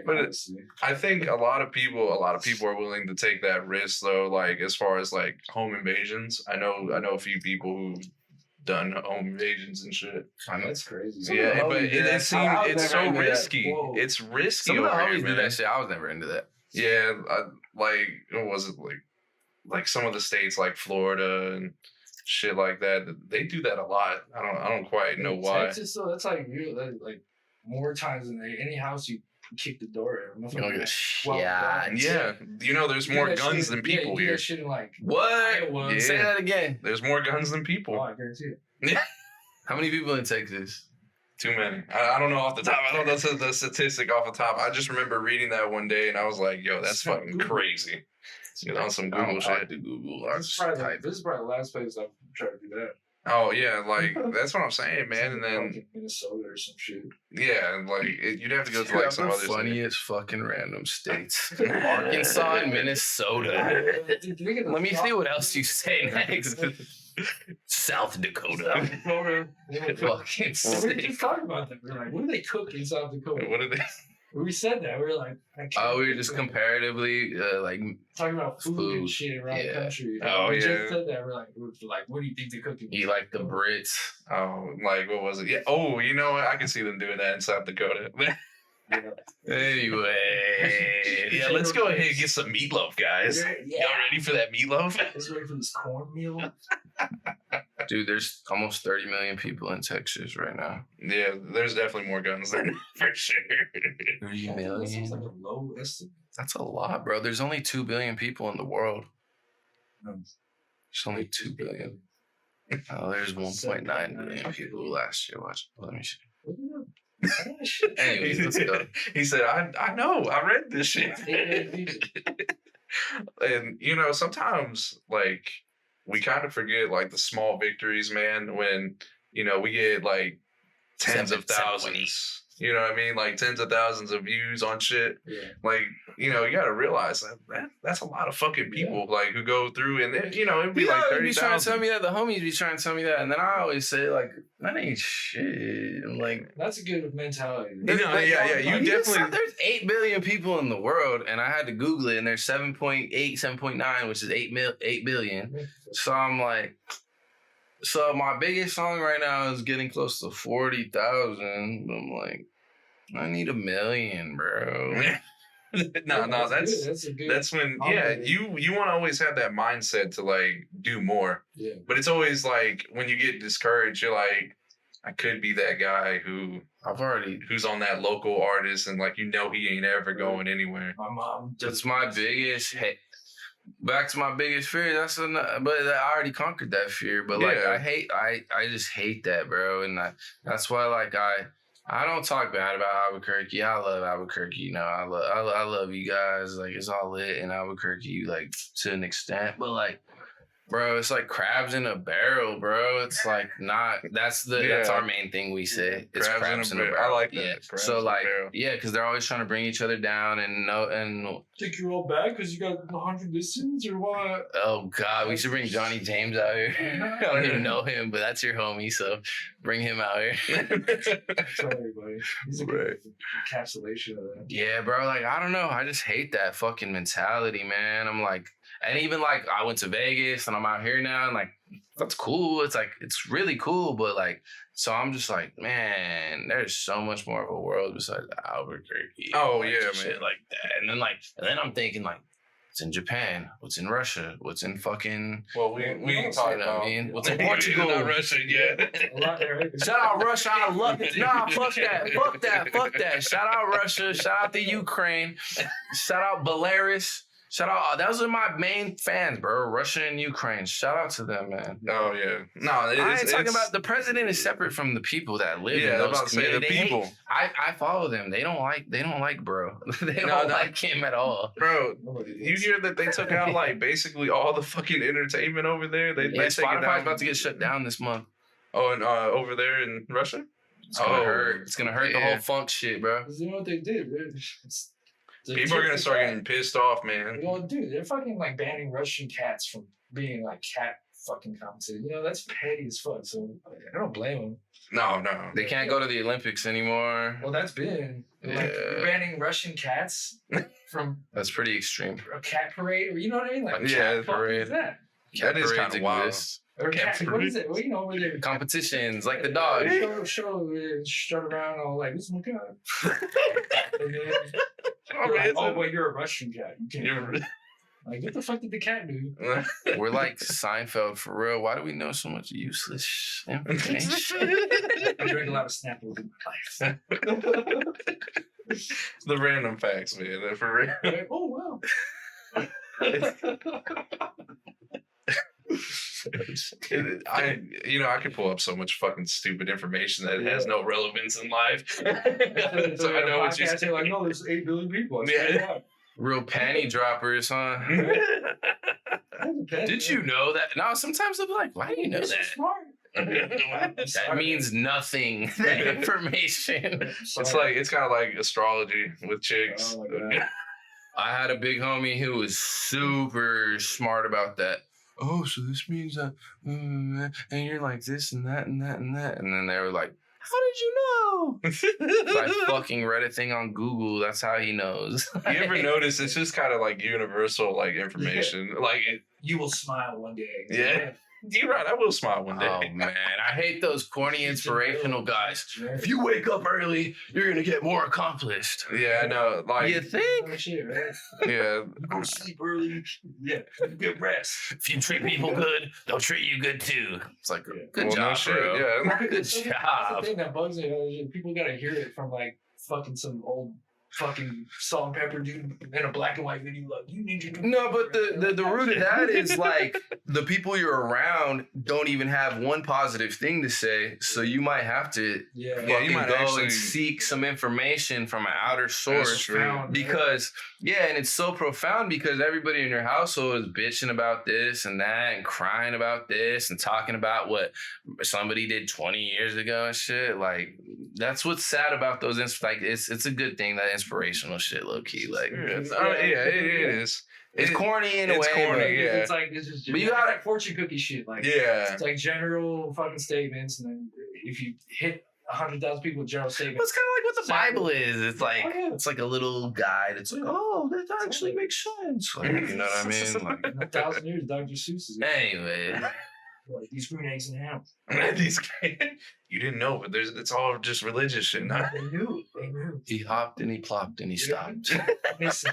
But I think a lot of people are willing to take that risk though, like as far as like home invasions. I know a few people who've done home invasions and shit. I know it's crazy. Yeah, but it's so risky. It's risky. Some of the homies here, do that shit. I was never into that. Yeah, like what was it like some of the states like Florida and shit like that. They do that a lot. I don't quite know why. Texas, so that's like like more times than any house you kick the door in. Yeah. You know, there's more guns than people here. Shit in like what? Yeah. Say that again. There's more guns than people. Oh, I guarantee it. Yeah. How many people in Texas? Too many. I don't know off the top. I don't know the statistic off the top. I just remember reading that one day and I was like, yo, that's fucking crazy. You know, on some Google shit. I like to Google. This is probably the last place I've tried to do that. Oh yeah, like that's what I'm saying, man. And then Minnesota or some shit. Yeah, like you'd have to go to like some other funniest fucking random states: Arkansas and Minnesota. Let me see what else you say next. South Dakota. Fucking sick. We just talked about that. We're like, what do they cook in South Dakota? What do they? We said that. We were like, we were just comparatively like talking about food and shit around the country. Oh we yeah. Just said that. We're like, what do you think they cook? You like the Brits? Oh, like what was it? Yeah. Oh, you know what? I can see them doing that in South Dakota. Yeah. Anyway, yeah, let's go ahead and get some meatloaf, guys. Yeah. Y'all ready for that meatloaf? Let's ready for this cornmeal. Dude, there's almost 30 million people in Texas right now. Yeah, there's definitely more guns than for sure. 30 million? That seems like a low estimate. That's a lot, bro. There's only 2 billion people in the world. There's only 2 billion. Oh, there's 1.9 billion people last year. Watch. Let me see. Anyways, let's go. He said, I know. I read this shit. And, you know, sometimes, like, we kind of forget, like, the small victories, man, when, you know, we get, like, tens of thousands. You know what I mean? Like tens of thousands of views on shit. Yeah. Like, you know, you got to realize that's a lot of fucking people like who go through and then, you know, it'd be like 30,000. Be trying to tell me that. The homies be trying to tell me that. And then I always say, like, that ain't shit. I'm like, that's a good mentality. You definitely. There's 8 billion people in the world, and I had to Google it, and there's 7.8, 7.9, which is 8 billion. So I'm like, so my biggest song right now is getting close to 40,000. I'm like, I need 1 million, bro. No, that's when you want to always have that mindset to like do more. Yeah. But it's always like when you get discouraged, you're like, I could be that guy who's on that local artist and like, you know, he ain't ever going anywhere. My mom. That's my biggest back to my biggest fear. That's but I already conquered that fear. But like, I just hate that, bro. And that's why like I don't talk bad about Albuquerque. I love Albuquerque. You know, I love you guys. Like, it's all lit in Albuquerque, like to an extent. But like, bro, it's like crabs in a barrel, bro. It's like not. That's our main thing we say. It's crabs in a barrel. I like that. Yeah. Crabs so like, barrel. because they're always trying to bring each other down and think you're all bad because you got 100 listens or what? Oh God, we should bring Johnny James out here. I don't even know him, but that's your homie, so bring him out here. Sorry, buddy. He's a good encapsulation of that. Yeah, bro. Like, I don't know. I just hate that fucking mentality, man. I'm like, and even like I went to Vegas and I'm out here now, and like that's cool. It's like it's really cool, but like, so I'm just like, man, there's so much more of a world besides Albuquerque. Oh like, yeah, shit man. like that. And then I'm thinking like, what's in Japan? What's in Russia? What's in fucking? Well, we ain't talking about. I mean, what's in Portugal? Not Russia yet. Shout out Russia. I love it. Nah, fuck that. Shout out Russia. Shout out the Ukraine. Shout out Belarus. Shout out. Those are my main fans, bro. Russia and Ukraine. Shout out to them, man. Oh yeah. No, I ain't talking about the president is separate from the people that live in those communities. The people. I follow them. They don't like bro. They don't like him at all. Bro, you hear that they took out like basically all the fucking entertainment over there? They Spotify's about to get shut down this month. Oh, and over there in Russia? It's gonna hurt. It's gonna hurt the whole funk shit, bro. You know what they did? People are gonna start getting pissed off, man. Well, dude, they're fucking like banning Russian cats from being like cat fucking competition. You know, that's petty as fuck. So I don't blame them. No. They can't go to the Olympics anymore. Well, that's been like banning Russian cats from. That's pretty extreme. A cat parade, or you know what I mean? Like cat parade. Is that? That is kind of wild. Or cat, what is it? Well, you know, where they're competitions like the dog. Strut around all like, this is my cat. And then, oh, well, you're a Russian cat. You can't. Like, what the fuck did the cat do? We're like Seinfeld for real. Why do we know so much useless information? I drank a lot of Snapple in my life. The random facts, man. They're for real. Like, oh wow. I could pull up so much fucking stupid information that has no relevance in life. So I know what you're saying. Like, no, there's 8 billion people. Real panty droppers, huh? Did you know that? No, sometimes they'll be like, why do you know that? That means nothing. That information. It's kind of like astrology with chicks. Oh my God. I had a big homie who was super smart about that. Oh, so this means that, and you're like this and that and that and that. And then they were like, how did you know? Like fucking read a thing on Google. That's how he knows. You ever notice it's just kind of like universal like information. Yeah. Like you will smile one day. Yeah. You're right. I will smile one day. Oh man, I hate those corny inspirational guys. If you wake up early, you're gonna get more accomplished. Yeah, I know. Like you think? Shit, right? Yeah. Go sleep early. Yeah, get rest. If you treat people good, they'll treat you good too. It's like good job, no shit, bro. Yeah. Good job. That's the thing that bugs me. People gotta hear it from like fucking some old fucking salt and pepper dude in a black and white video. Like, you need to do. No, but the root of that is like the people you're around don't even have one positive thing to say, so you might have to fucking you might go and seek some information from an outer source because and it's so profound because everybody in your household is bitching about this and that and crying about this and talking about what somebody did 20 years ago and shit. Like, that's what's sad about those. Like it's a good thing, that inspirational shit, low key. Like it is. It's corny in a way. Corny, but yeah. It's like this is. But you got like fortune cookie shit. Like yeah. It's like general fucking statements, and then if you hit 100,000 people with general statements, it's kind of like what the Bible is. It's like it's like a little guide. It's like, oh, that actually makes sense. Like, you know what I mean? Like, in 1,000 years, Dr. Seuss is. Anyway. Like these green eggs and ham. You didn't know, but it's all just religious shit. Nah. They knew. He hopped and he plopped and he stopped. That's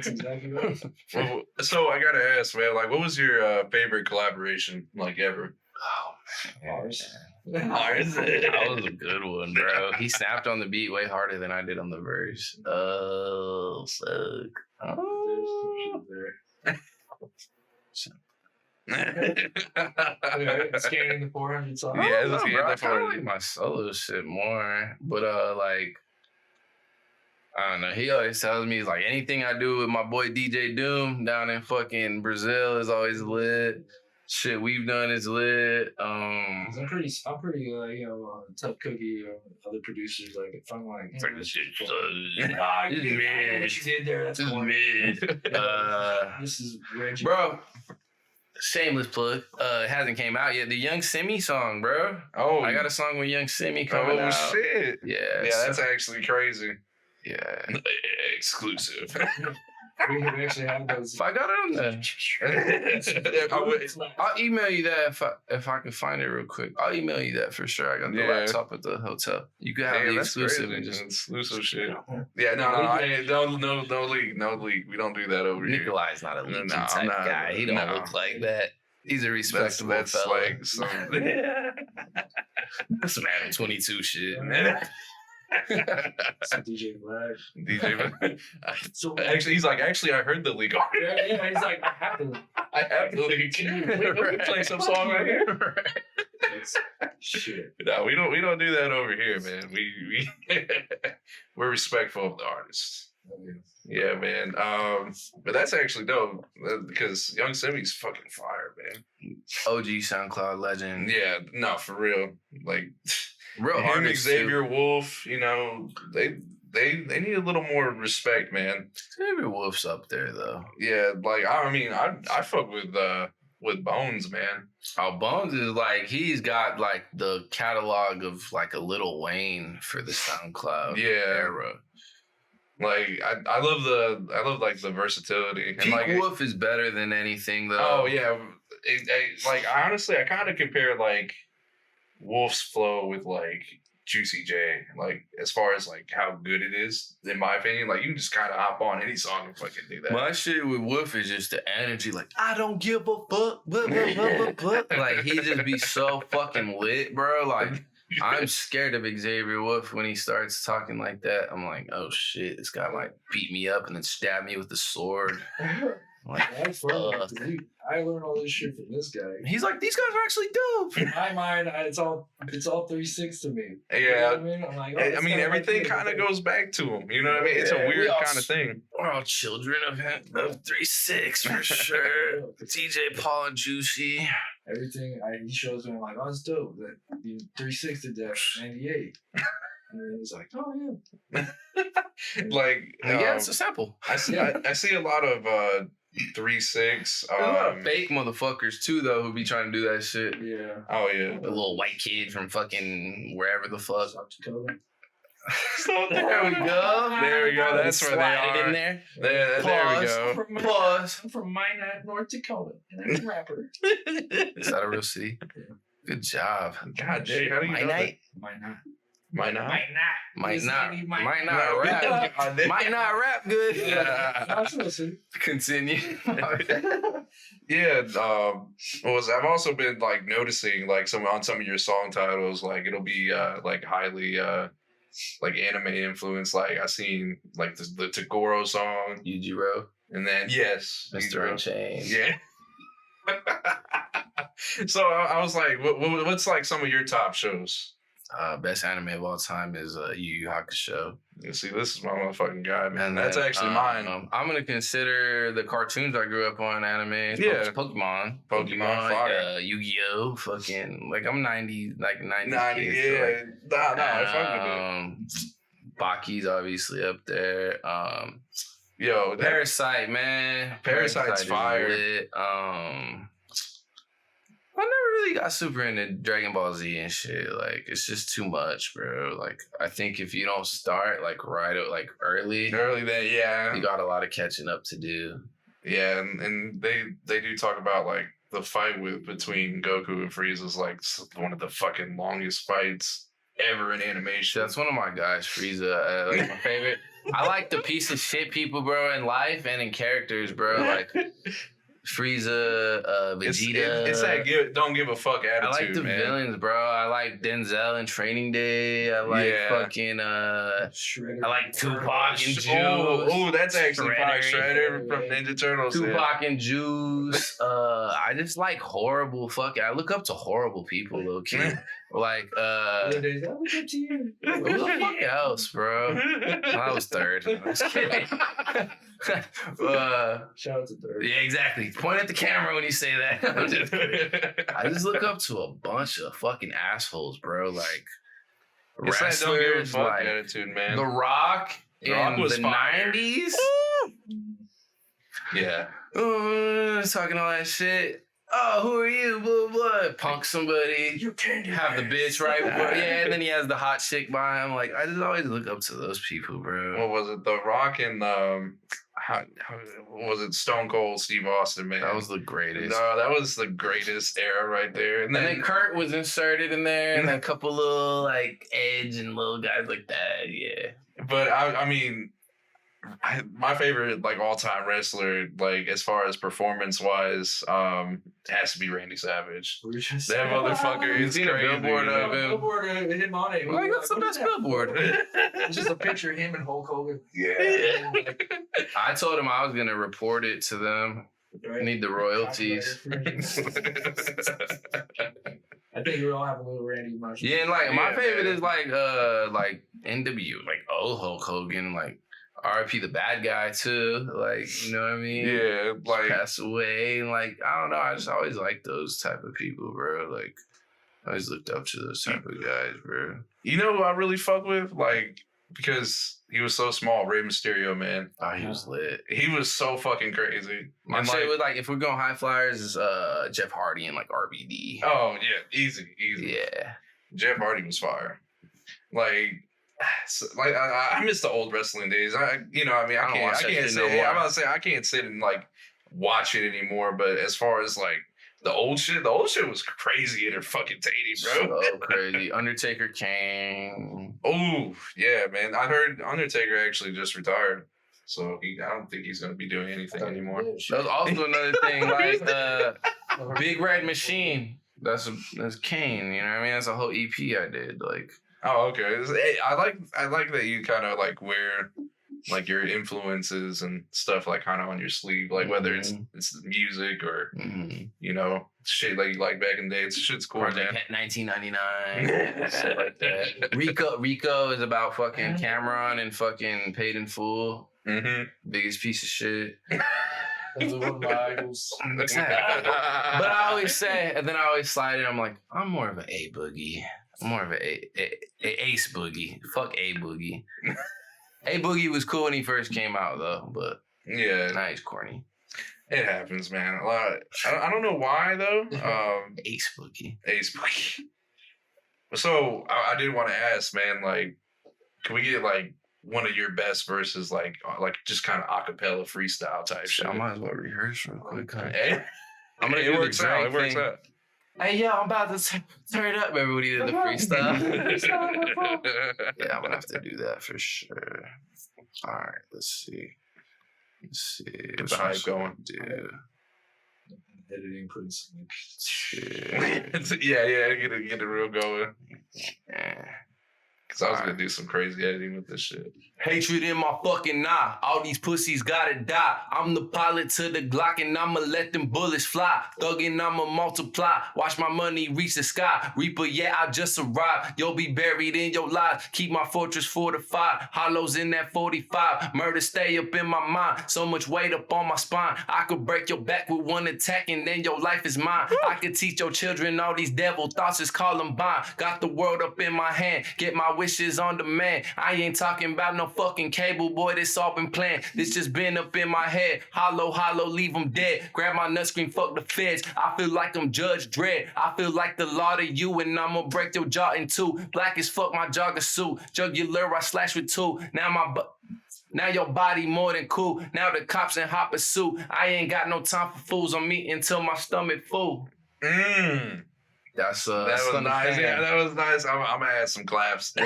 exactly right. Well, so I gotta ask, man, like, what was your favorite collaboration, like, ever? Oh, man. Ours. That was a good one, bro. He snapped on the beat way harder than I did on the verse. Oh, fuck. Oh. Scanning the 400 songs. Yeah, bro, I definitely. like my solo shit more, but like, I don't know. He always tells me like anything I do with my boy DJ Doom down in fucking Brazil is always lit. Shit we've done is lit. I'm pretty tough cookie. Other producers, like if I'm like, It's like this shit. I know what you did there. That's This is cool. mid. This is Reggie. Bro. Shameless plug. It hasn't came out yet. The Young Simi song, bro. Oh, I got a song with Young Simi coming out. Oh shit! Yeah. Yeah, that's actually crazy. Yeah. Exclusive. We actually have those. If I got it on there, I'll email you that if I can find it real quick. I'll email you that for sure. I got the laptop at the hotel. You can have the exclusive and just exclusive shit. Yeah, no leak. We don't do that over here. Nikolai's not a leaky type not, guy. He don't look like that. He's a respectable that's fella. like some Some Adam 22 shit. Some DJ Black. DJ. So Actually, he's like, I heard the leak. yeah, he's like, I have the leak. Can you play some song right here? Shit. No, we don't do that over here, man. We're respectful of the artists. Yeah, man. But that's actually dope because Young Simi's fucking fire, man. OG Soundcloud Legend. Yeah, no, for real. Like real him, artists. Xavier Wolf. You know, they need a little more respect, man. Xavier Wolf's up there though. Yeah, like I fuck with Bones, man. Oh, Bones is like he's got like the catalog of like a Lil Wayne for the SoundCloud era. Like I love like the versatility. And Peak like Wolf is better than anything though. Oh yeah, like honestly, I kind of compare like Wolf's flow with like Juicy J. Like as far as like how good it is, in my opinion, like you can just kind of hop on any song and fucking do that. My shit with Wolf is just the energy. Like I don't give a fuck. Like he just be so fucking lit, bro. Like. I'm scared of Xavier Wolf when he starts talking like that. I'm like, oh shit, this guy might beat me up and then stab me with the sword. Like, I learned all this shit from this guy. He's like, these guys are actually dope. In my mind, it's all 3-6 to me. Yeah, you know what I mean, I'm like, everything kind of goes back to him. You know what I mean? It's a weird kind of thing. We're all children of 3-6 for sure. DJ Paul and Juicy. Everything he shows me, I'm like, oh, it's dope. That 3-6 did that 98. And then he's like, oh yeah. Like yeah, it's a sample. I see a lot of 3-6. There's a lot of fake motherfuckers too, though, who be trying to do that shit. Yeah. Oh yeah. The little white kid from fucking wherever the fuck. South Dakota. So there we go. There we go. That's where they are. In there. There we go. Pause. I'm from Minot, North Dakota, and I'm a rapper. Is that a real city? Good job. God damn. How do you know that? Minot. Might not. Might not rap. Might not rap good. Yeah. Continue. Yeah. I've also been like noticing like some of your song titles, like it'll be like highly like anime influence. Like I seen like the Tagoro song. Yujiro. And then yes, Mr. Unchained. Yeah. So I was like, what's like some of your top shows? Best anime of all time is Yu Yu Hakusho. You see, this is my motherfucking guy, man. And that's then, actually mine. I'm gonna consider the cartoons I grew up on anime. Yeah. Pokemon, fire. Yu-Gi-Oh, fucking like I'm 90, like 90. 90, kids, yeah. so, like, I fuck with it. Baki's obviously up there. Yo, Parasite, man. Parasite's fire. Lit. I never really got super into Dragon Ball Z and shit. Like, it's just too much, bro. Like, I think if you don't start like early, then yeah, you got a lot of catching up to do. Yeah, and they do talk about like the fight between Goku and Frieza is like one of the fucking longest fights ever in animation. That's one of my guys, Frieza. Like my favorite. I like the piece of shit people, bro, in life and in characters, bro. Like Frieza, Vegeta. It's that don't give a fuck attitude. I like the villains, bro. I like Denzel in Training Day. I like fucking Shredder. I like Tupac and Juice. Oh, that's actually probably Shredder from Ninja Turtles. Tupac and Juice. I just like horrible fucking. I look up to horrible people, low key. Like, who the fuck else, bro? I was third. I was kidding. Shout out to third. Yeah, exactly. Point at the camera when you say that. I'm just kidding. I just look up to a bunch of fucking assholes, bro. Like, it's wrestlers, that don't give a fuck like attitude, man. The Rock in was the fire. 90s. Yeah. Talking all that shit. Oh, who are you? Blah, blah. Punk somebody. You can't have the bitch right, bro. Yeah, and then he has the hot chick by him. Like, I just always look up to those people, bro. What was it? The Rock and how was it? Stone Cold Steve Austin, man. That was the greatest. No, that was the greatest era right there. And then Kurt was inserted in there, and a couple little like Edge and little guys like that. Yeah. But I mean, my favorite like all time wrestler, like as far as performance wise, has to be Randy Savage. That motherfucker is seen crazy. A billboard of him. Billboard of him on it. Like, that's the best billboard. It's just a picture of him and Hulk Hogan. Yeah. I told him I was gonna report it to them. Right? Need the royalties. I think we all have a little Randy Marshall. Yeah, and like my favorite man. is like NW, like old Hulk Hogan, like RIP the bad guy too. Like, you know what I mean? Yeah, like passed away. And like, I don't know. I just always liked those type of people, bro. Like, I always looked up to those type of guys, bro. You know who I really fuck with? Like, because he was so small, Rey Mysterio, man. Oh, he was lit. He was so fucking crazy. My And, shit was like, if we're going high flyers, is Jeff Hardy and like RVD. Oh yeah, easy. Yeah. Jeff Hardy was fire. I miss the old wrestling days. I can't sit and like watch it anymore. But as far as like the old shit was crazy and fucking tatey, bro. So crazy. Undertaker came. Oh yeah, man. I heard Undertaker actually just retired, so I don't think he's gonna be doing anything anymore. That was also another thing, like Big Red Machine. That's Kane. You know what I mean? That's a whole EP I did. Like. Oh, okay. I like that you kind of like wear like your influences and stuff like kind of on your sleeve, like whether it's music or you know shit like you like back in the day. Shit's cool, Project man. 1999, shit like that. Rico is about fucking Cameron and fucking Paid in Full. Biggest piece of shit. Those are one of my idols. But I always say, and then I always slide in. I'm like, I'm more of an A Boogie. I'm more of a Ace Boogie. Fuck A Boogie. A Boogie was cool when he first came out though, but yeah, now he's corny. It happens, man. A lot. I don't know why though. Ace Boogie. Ace Boogie. So I did want to ask, man. Like, can we get like one of your best verses, like just kind of acapella freestyle type shit? I might as well rehearse real quick. Hey, I'm gonna do works the out. drink It works thing. out. Hey, yo, I'm about to turn it up. Everybody did the freestyle. Yeah, I'm gonna have to do that for sure. All right, let's see. Get the hype going. Dude. Editing, putting some Yeah, get it real going. Yeah. Because I was going to do some crazy editing with this shit. Hatred in my fucking eye. All these pussies gotta die. I'm the pilot to the Glock and I'ma let them bullets fly. Thuggin', I'ma multiply. Watch my money reach the sky. Reaper, yeah, I just arrived. You'll be buried in your lies. Keep my fortress fortified. Hollows in that 45. Murder stay up in my mind. So much weight up on my spine. I could break your back with one attack and then your life is mine. I could teach your children all these devil thoughts, just call them bind. Got the world up in my hand. Get my wishes on demand. I ain't talking about no fucking cable, boy, this all been planned. This just been up in my head. Hollow, leave them dead. Grab my nut, scream, fuck the feds. I feel like I'm Judge Dredd. I feel like the law to you, and I'ma break your jaw in two. Black as fuck, my jogger suit. Jugular, I slash with two. Now your body more than cool. Now the cops in hot pursuit. I ain't got no time for fools. I'm eating until my stomach full. That's that was nice. Yeah, that was nice. I'm gonna add some claps. I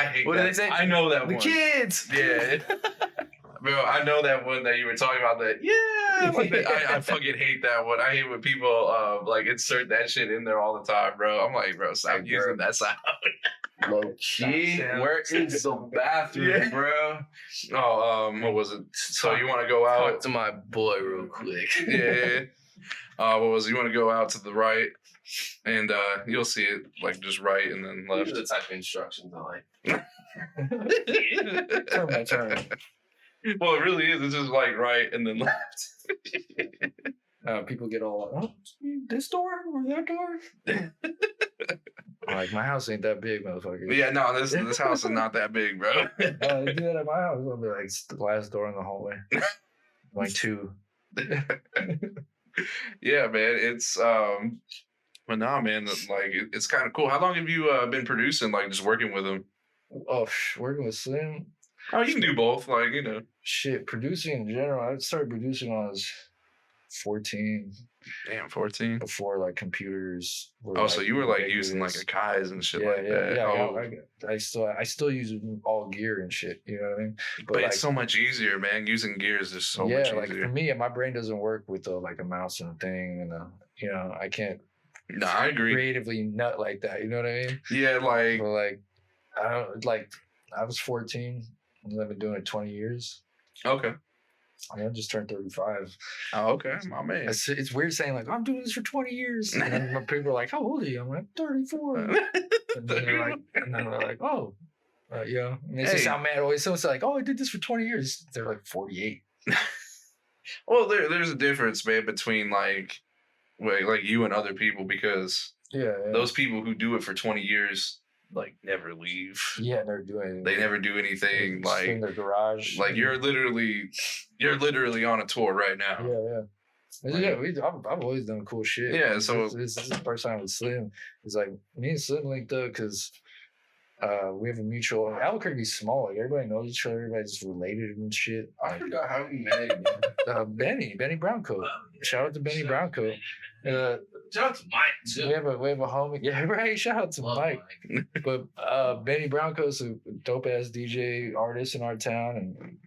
hate what that. Did they say? I know that the one. Kids. Yeah. Bro, I know that one that you were talking about. That I fucking hate that one. I hate when people like insert that shit in there all the time, bro. I'm like, bro, stop using that sound. Low key, where is the bathroom, bro? Oh, what was it? So you want to go out? Talk to my boy real quick. Yeah. What was it? You want to go out to the right, and you'll see it like just right and then left. These are the type of instructions I like. Turn by turn. Well, it really is. It's just like right and then left. People get all like, oh, this door or that door? Like, my house ain't that big, motherfucker. Yeah, no, this house is not that big, bro. They do that at my house. It'll be like the glass door in the hallway. Like 2. Yeah, man. It's but nah, man. Like it's kind of cool. How long have you been producing? Like just working with him? Oh, working with Slim. Oh, you can do both. Like Shit, producing in general. I started producing when I was 14. Damn, 14. Before like computers. Oh, so you were like using like Akai's and shit like that. Yeah, oh. I still use all gear and shit. You know what I mean? But like, it's so much easier, man. Using gear is just so much easier. Yeah, like for me, my brain doesn't work with like a mouse and a thing, and I can't. No, I agree. Creatively nut like that. You know what I mean? Yeah, like. But I was 14. And I've been doing it 20 years. Okay. I just turned 35. Oh, okay. My man. It's weird saying, like, I'm doing this for 20 years. And then people are like, how old are you? I'm like, 34. And then they're like, oh. And they just sound mad always. Someone's like, oh, I did this for 20 years. They're like 48. Well, there's a difference, man, between like you and other people, because those people who do it for 20 years like never leave. Yeah, never do anything. They never do anything. Like in their garage. Like you're literally on a tour right now. I've always done cool shit. Yeah, so this is the first time with Slim. It's like me and Slim linked up because we have a mutual. Albuquerque's small. Like everybody knows each other. Everybody's related and shit. I forgot how we met. Benny Browncoat. Shout out to Benny Browncoat. Shout out to Mike too. We have a homie. Yeah, right. Shout out to Mike. But Benny Browncoat's a dope ass DJ artist in our town, and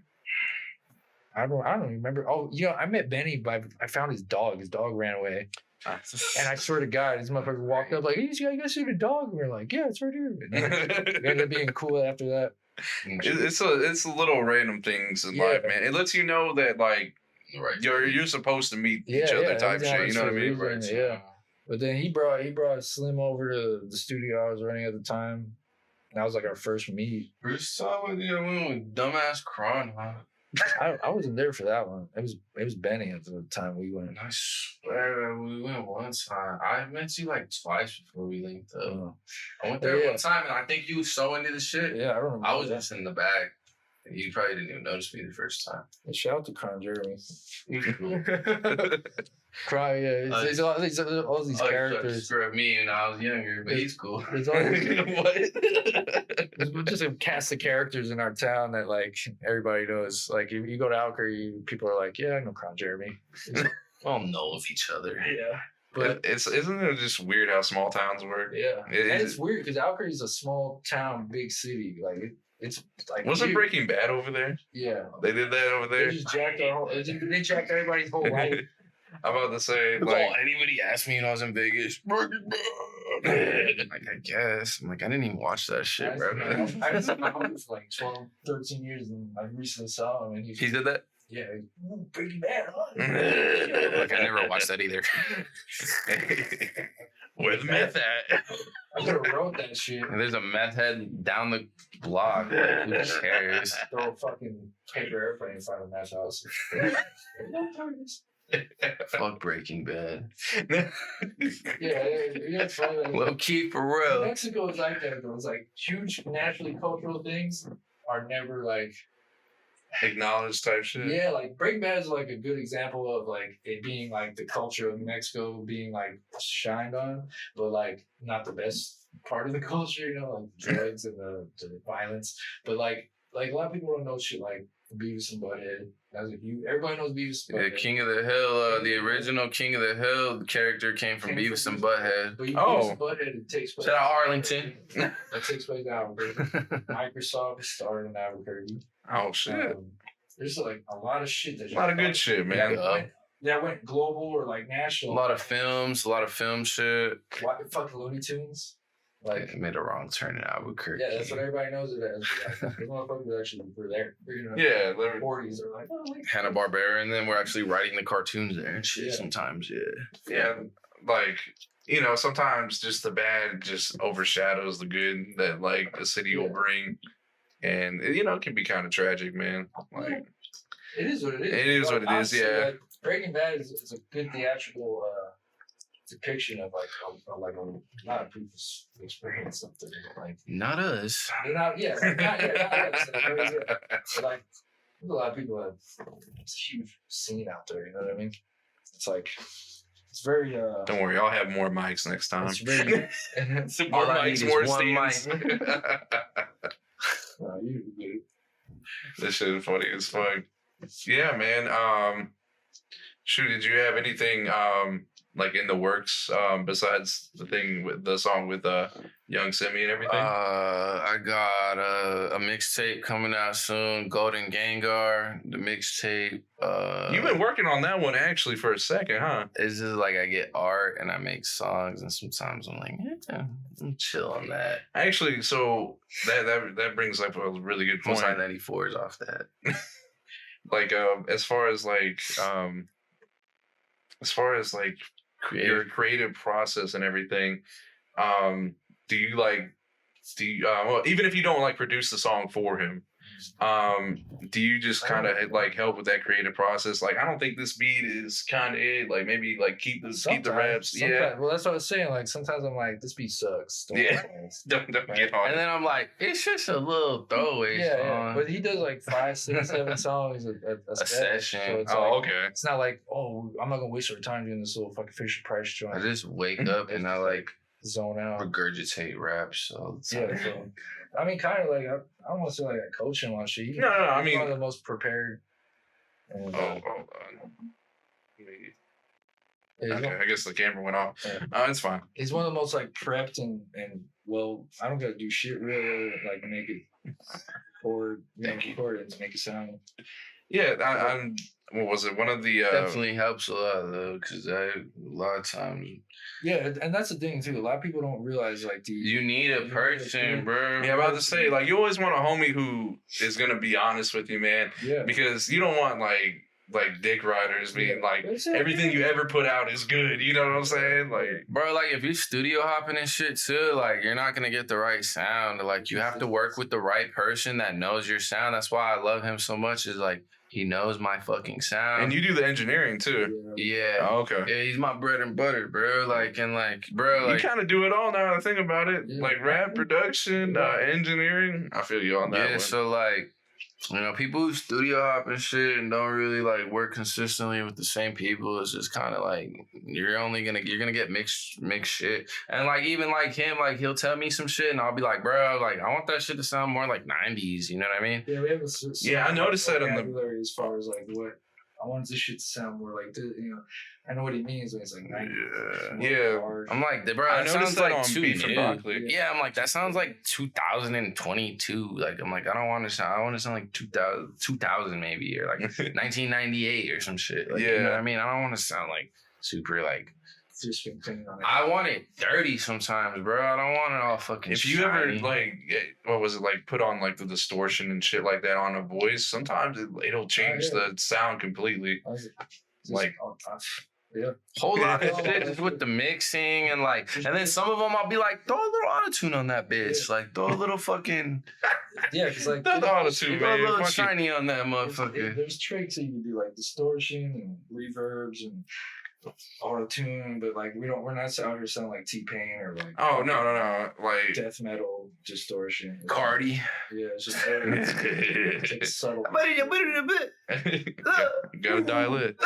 I don't remember. Oh, I met Benny I found his dog. His dog ran away. And I swear to God, this motherfucker walked up like, hey, you guys see the dog? And we're like, yeah, it's right here. And we ended up being cool after that. It's a little random things in life, man. It lets you know that like you're supposed to meet each other type shit. You know what I mean? Right. Yeah. But then he brought Slim over to the studio I was running at the time. That was like our first meet. First time we went with dumbass Kron, huh? I wasn't there for that one. It was Benny at the time we went. I swear we went one time. I met you like twice before we linked up. I went there one time and I think you was so into the shit. Yeah, I remember. I was just in the back. You probably didn't even notice me the first time. Shout out to Cron Jeremy. Cry, yeah. There's all these characters. For me when I was younger, but he's cool. There's all There's just a cast of characters in our town that like everybody knows. Like if you go to Albuquerque, people are like, yeah, I know Cron Jeremy. We all know of each other. Yeah. But isn't it just weird how small towns work? Yeah. It's weird because Albuquerque is a small town, big city. Like it's like wasn't Breaking Bad over there? Yeah. They did that over there? They just jacked they jacked everybody's whole life. I'm about to say, like, anybody asked me when I was in Vegas, Like, I guess. I'm like, I didn't even watch that shit, bro. I was for like 12, 13 years, and I recently saw him, and He did that? yeah, Breaking Bad, huh? Like, I never watched that either. Where the meth at? I could have wrote that shit. And there's a meth head down the block. Like, who cares? Throw a fucking paper airplane inside of Matt's house. Fuck Breaking Bad. Yeah, it's funny. Like, Low key for real. Mexico is like that, though. It's like huge naturally cultural things are never like Acknowledged type shit. yeah, like Breaking Bad is like a good example of like it being like the culture of Mexico being like shined on, but like not the best part of the culture, you know, like drugs and the violence. But like a lot of people don't know shit like Beavis and Butthead. That's a huge. Everybody knows Beavis and Yeah, Butthead. King of the Hill, the original King of the Hill character came from Beavis and Butthead. But Beavis and Butthead, it takes place. Shout out Arlington. That takes place in Albuquerque. Microsoft started in Albuquerque. Oh shit. There's like a lot of shit that A lot of good shit, man. That went global or like national. A lot of film shit. Why the fuck Looney Tunes? Like It made a wrong turn in Albuquerque. yeah, that's what everybody knows it as. Like, the motherfuckers actually were there. You know, Yeah, the 40s are like, oh, like Hanna-Barbera, and then we're actually writing the cartoons there and shit Yeah. sometimes, yeah. Yeah, like, you know, sometimes just the bad just overshadows the good that like the city will bring, and you know, it can be kind of tragic, man. Like, it is what it is. It is what it is, honestly, yeah. Like, Breaking Bad is a good theatrical depiction of like a not a previous experience something like Not us. they're not yeah like, not us, like, very good. But like there's a lot of people that it's a huge scene out there, you know what I mean? It's like it's very don't worry, I'll have more mics next time. it's very More All I mics, need more is one stands. you This shit is funny as fuck. Yeah, man. Shoot, did you have anything like in the works besides the thing with the song with Young Simi and everything? I got a mixtape coming out soon, Golden Gengar, the mixtape. You've been working on that one actually for a second, huh? It's just like I get art and I make songs, and sometimes I'm like, yeah, I'm chill on that. Actually, so that brings up a really good point. Most 94 is off that. Like as far as your creative process and everything, do you well, even if you don't like produce the song for him, do you just kind of like help with that creative process? Like, I don't think this beat is kind of it. Like, maybe like keep the raps. Yeah. Well, that's what I was saying. Like sometimes I'm like, this beat sucks. Don't get on. And then I'm like, it's just a little throwaway Yeah, song. but he does like 5, 6, 7 songs a session. So it's Oh, like, okay. it's not like, oh, I'm not gonna waste our time doing this little fucking Fisher Price joint. I just wake up and I like zone out. regurgitate raps all the time. Yeah, so I mean, kind of like I don't want to say like I coach him on shit. No, I He's mean, one of the most prepared. And, hold on. Okay, I guess the camera went off. Yeah. It's fine. He's one of the most like prepped and well. I don't gotta do shit really like make it record, record it to make it sound. Yeah, I'm. What was it? One of the Definitely helps a lot though, because a lot of times Yeah, and that's the thing too. A lot of people don't realize like you need a person, bro. Yeah, I'm about to say, like, you always want a homie who is gonna be honest with you, man. Yeah. Because you don't want like dick riders being like everything you ever put out is good. You know what I'm saying? Like, bro, like if you're studio hopping and shit too, like you're not gonna get the right sound. Like you have to work with the right person that knows your sound. That's why I love him so much. Is like he knows my fucking sound. and you do the engineering too. Yeah. Oh, okay. Yeah, he's my bread and butter, bro. Like and like, bro, like You kind of do it all now that I think about it. Yeah. Like rap production, engineering. I feel you on that yeah. one. So like, you know, people who studio hop and shit and don't really like work consistently with the same people, it's just kind of like you're gonna get mixed shit. And like even like him, like he'll tell me some shit and I'll be like, bro, like I want that shit to sound more like 90s. You know what I mean? Yeah, we have Yeah, I noticed that in the vocabulary as far as like what I want this shit to sound more like this. You know, I know what he means when it's like 90s. Yeah. I'm like, bro, I that noticed sounds that like on too Beef and new. Broccoli. Yeah, I'm like, that sounds like 2022. Like, I'm like, I want to sound like 2000 maybe, or like 1998 or some shit. Like, you know what I mean? I don't want to sound like super like just been cleaning on it. I want it dirty sometimes, bro. I don't want it all fucking. If you shiny. ever like, what was it like? Put on like the distortion and shit like that on a voice. Sometimes it'll change the sound completely. Yeah. Whole lot of shit just with the mixing and like, and then some of them I'll be like, throw a little autotune on that bitch, like throw a little fucking, yeah, because like the autotune, throw a man. little shiny on that motherfucker. There's tricks that you can do, like distortion and reverbs and auto-tune, but like we're not out here sounding like T-Pain or like no, like death metal distortion. Cardi. Yeah, it's just it's subtle. Gotta dial it.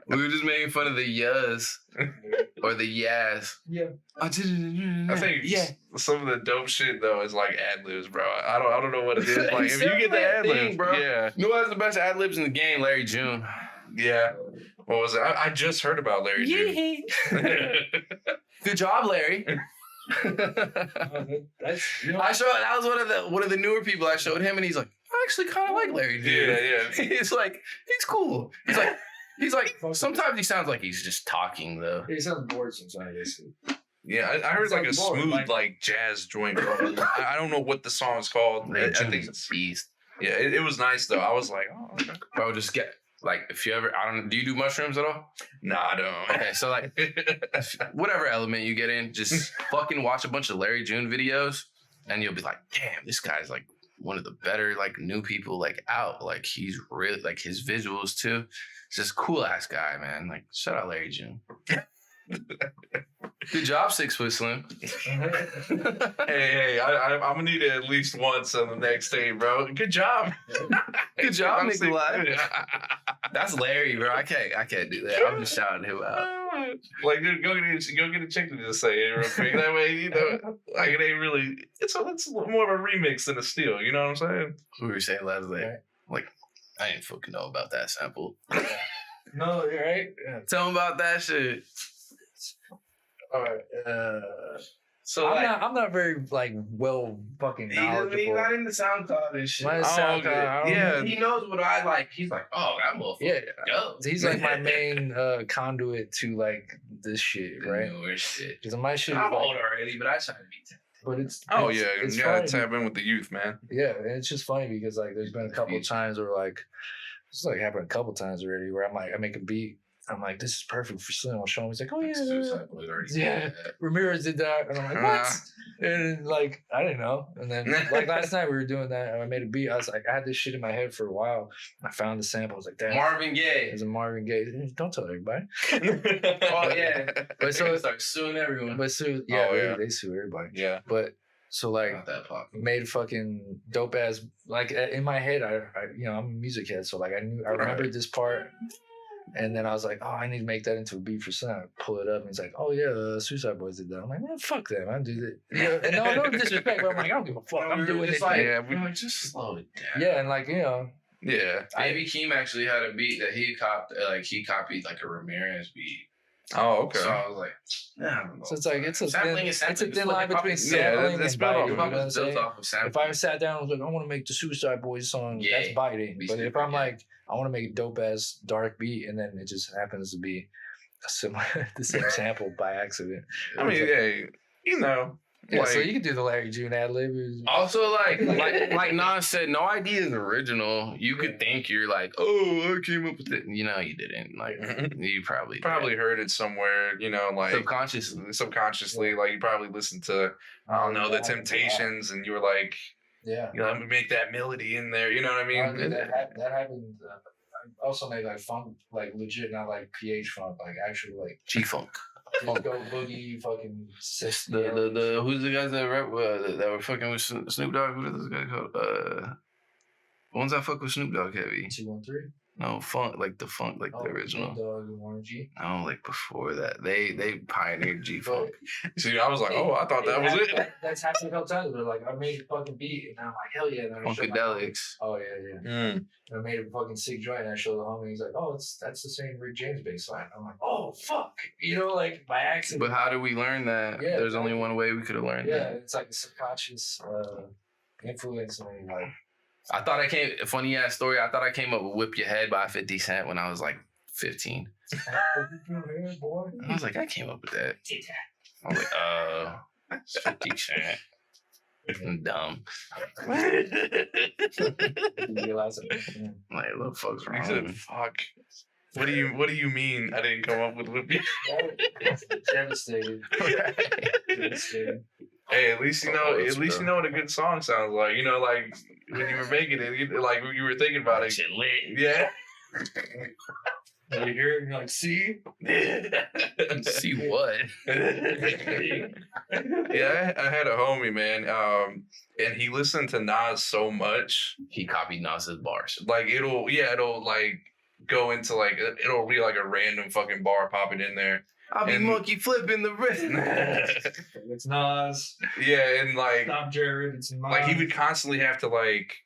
We were just making fun of the yas or the yas. Yeah. I think some of the dope shit though is like ad libs, bro. I don't know what it is. Like if you get the ad libs, bro. Yeah. You know who has the best ad libs in the game? Larry June. Yeah. What was it? I just heard about Larry June. Good job, Larry. That's, That was one of the newer people. I showed him, and he's like, I actually kind of like Larry June. Yeah. He's like, he's cool. He's like, sometimes he sounds like he's just talking though. he sounds bored sometimes. Yeah, I heard like a smooth like jazz joint, bro. I don't know what the song's called. Larry I think June's a beast. Yeah, it was nice though. I was like, oh, okay. Bro, just get like if you ever, do you do mushrooms at all? Nah, I don't. Okay, so like whatever element you get in, just fucking watch a bunch of Larry June videos, and you'll be like, damn, this guy's like one of the better like new people like out. Like he's really like his visuals too. He's just cool ass guy, man. Like shout out Larry June. Good job, 6 Foot Slim. Hey, I'm gonna need it at least once on the next day, bro. Good job. Good job, Nikolai. That's Larry, bro. I can't do that. I'm just shouting him out. Like, dude, go get a chick to just say it real quick. That way, you know, like it ain't really. It's more of a remix than a steal. You know what I'm saying? What were you saying last night? Like, I didn't fucking know about that sample. No, you're right. Yeah. Tell him about that shit. All right. So I'm not very like well fucking knowledgeable. He's not into SoundCloud and shit. Yeah. He knows what I like. He's like, oh, that motherfucker. Yeah. He's like my main conduit to like this shit, right? Newer shit. Because my shit. I'm old already, but I try to be 10. But it's you gotta tap in with the youth, man. Yeah, and it's just funny because like there's been a couple of times where like it's like happened a couple of times already where I'm like I make a beat. I'm like, this is perfect for Slim. I'll show him. He's like, oh, yeah. Ramirez did that. And I'm like, what? And like, I didn't know. And then like last night we were doing that and I made a beat. I was like, I had this shit in my head for a while. I found the sample. I was like, damn. Marvin Gaye. It's a Marvin Gaye. Don't tell everybody. Oh, yeah. But so start suing everyone. But sue, they sue everybody. Yeah. But so like, not that popular. Made a fucking dope ass, like in my head, I you know, I'm a music head. So like I remembered this part. And then I was like, oh, I need to make that into a beat for Sam. Pull it up, and he's like, oh yeah, Suicide Boys did that. I'm like, man, fuck them. I do that. Yeah, and no disrespect, but I'm like, I don't give a fuck. I'm doing it. Like, just slow it down. Yeah, and like yeah. Baby Keem actually had a beat that he copied like a Ramirez beat. Oh, okay. So I was like, yeah. So it's like it's a thin line like between sampling and biting. Off of sampling. If I sat down and was like, I want to make the Suicide Boys song, that's biting. But if I'm like, I want to make a dope ass dark beat, and then it just happens to be the same sample by accident. I mean, yeah, you know. Yeah, like, so you can do the Larry June ad lib. Also, like Nas said, no idea is original. You could think you're like, oh, I came up with it. You know, you didn't. Like, you probably heard it somewhere. You know, like subconsciously, like you probably listened to I don't know the Temptations, and you were like, yeah, you know, let me make that melody in there. You know what I mean? That happened. I also made like funk, like legit, not like PH funk, like actually like G funk. Just go boogie, fucking. The who's the guys that rap that were fucking with Snoop Dogg? What is this guy called? The ones that fuck with Snoop Dogg heavy. 213. No funk, like the original. Snoop Dogg and Warren G. No, like before that, they pioneered G funk. See, I was like, oh, I thought that was it. That's happened a couple times. But like, I made a fucking beat, and I'm like, hell yeah! Funkadelics. Oh yeah. I made a fucking sick joint, and I showed the homie. He's like, oh, that's the same Rick James bass line. I'm like, oh fuck, you know, like by accident. But how did we learn that? Yeah, there's only one way we could have learned that. Yeah, it's like a subconscious influence, and like. Funny ass story. I thought I came up with "Whip Your Head" by 50 Cent when I was like 15. I was like, I came up with that. I was like, it's 50 Cent. I'm dumb. Like, little folks wrong. He said, "Fuck." What do you mean? I didn't come up with Whippy? Devastated. Devastated. Hey, at least you know. At least you know what a good song sounds like. You know, like when you were making it, like when you were thinking about it. Shit lit. Yeah. You hear it, you're like, see? See what? Yeah, I had a homie, man, and he listened to Nas so much. He copied Nas's bars. Like it'll like go into like it'll be like a random fucking bar popping in there. I'll be monkey flipping the wrist. It's Nas. Yeah, and like Stop Jared. It's Nas. like he would constantly have to like,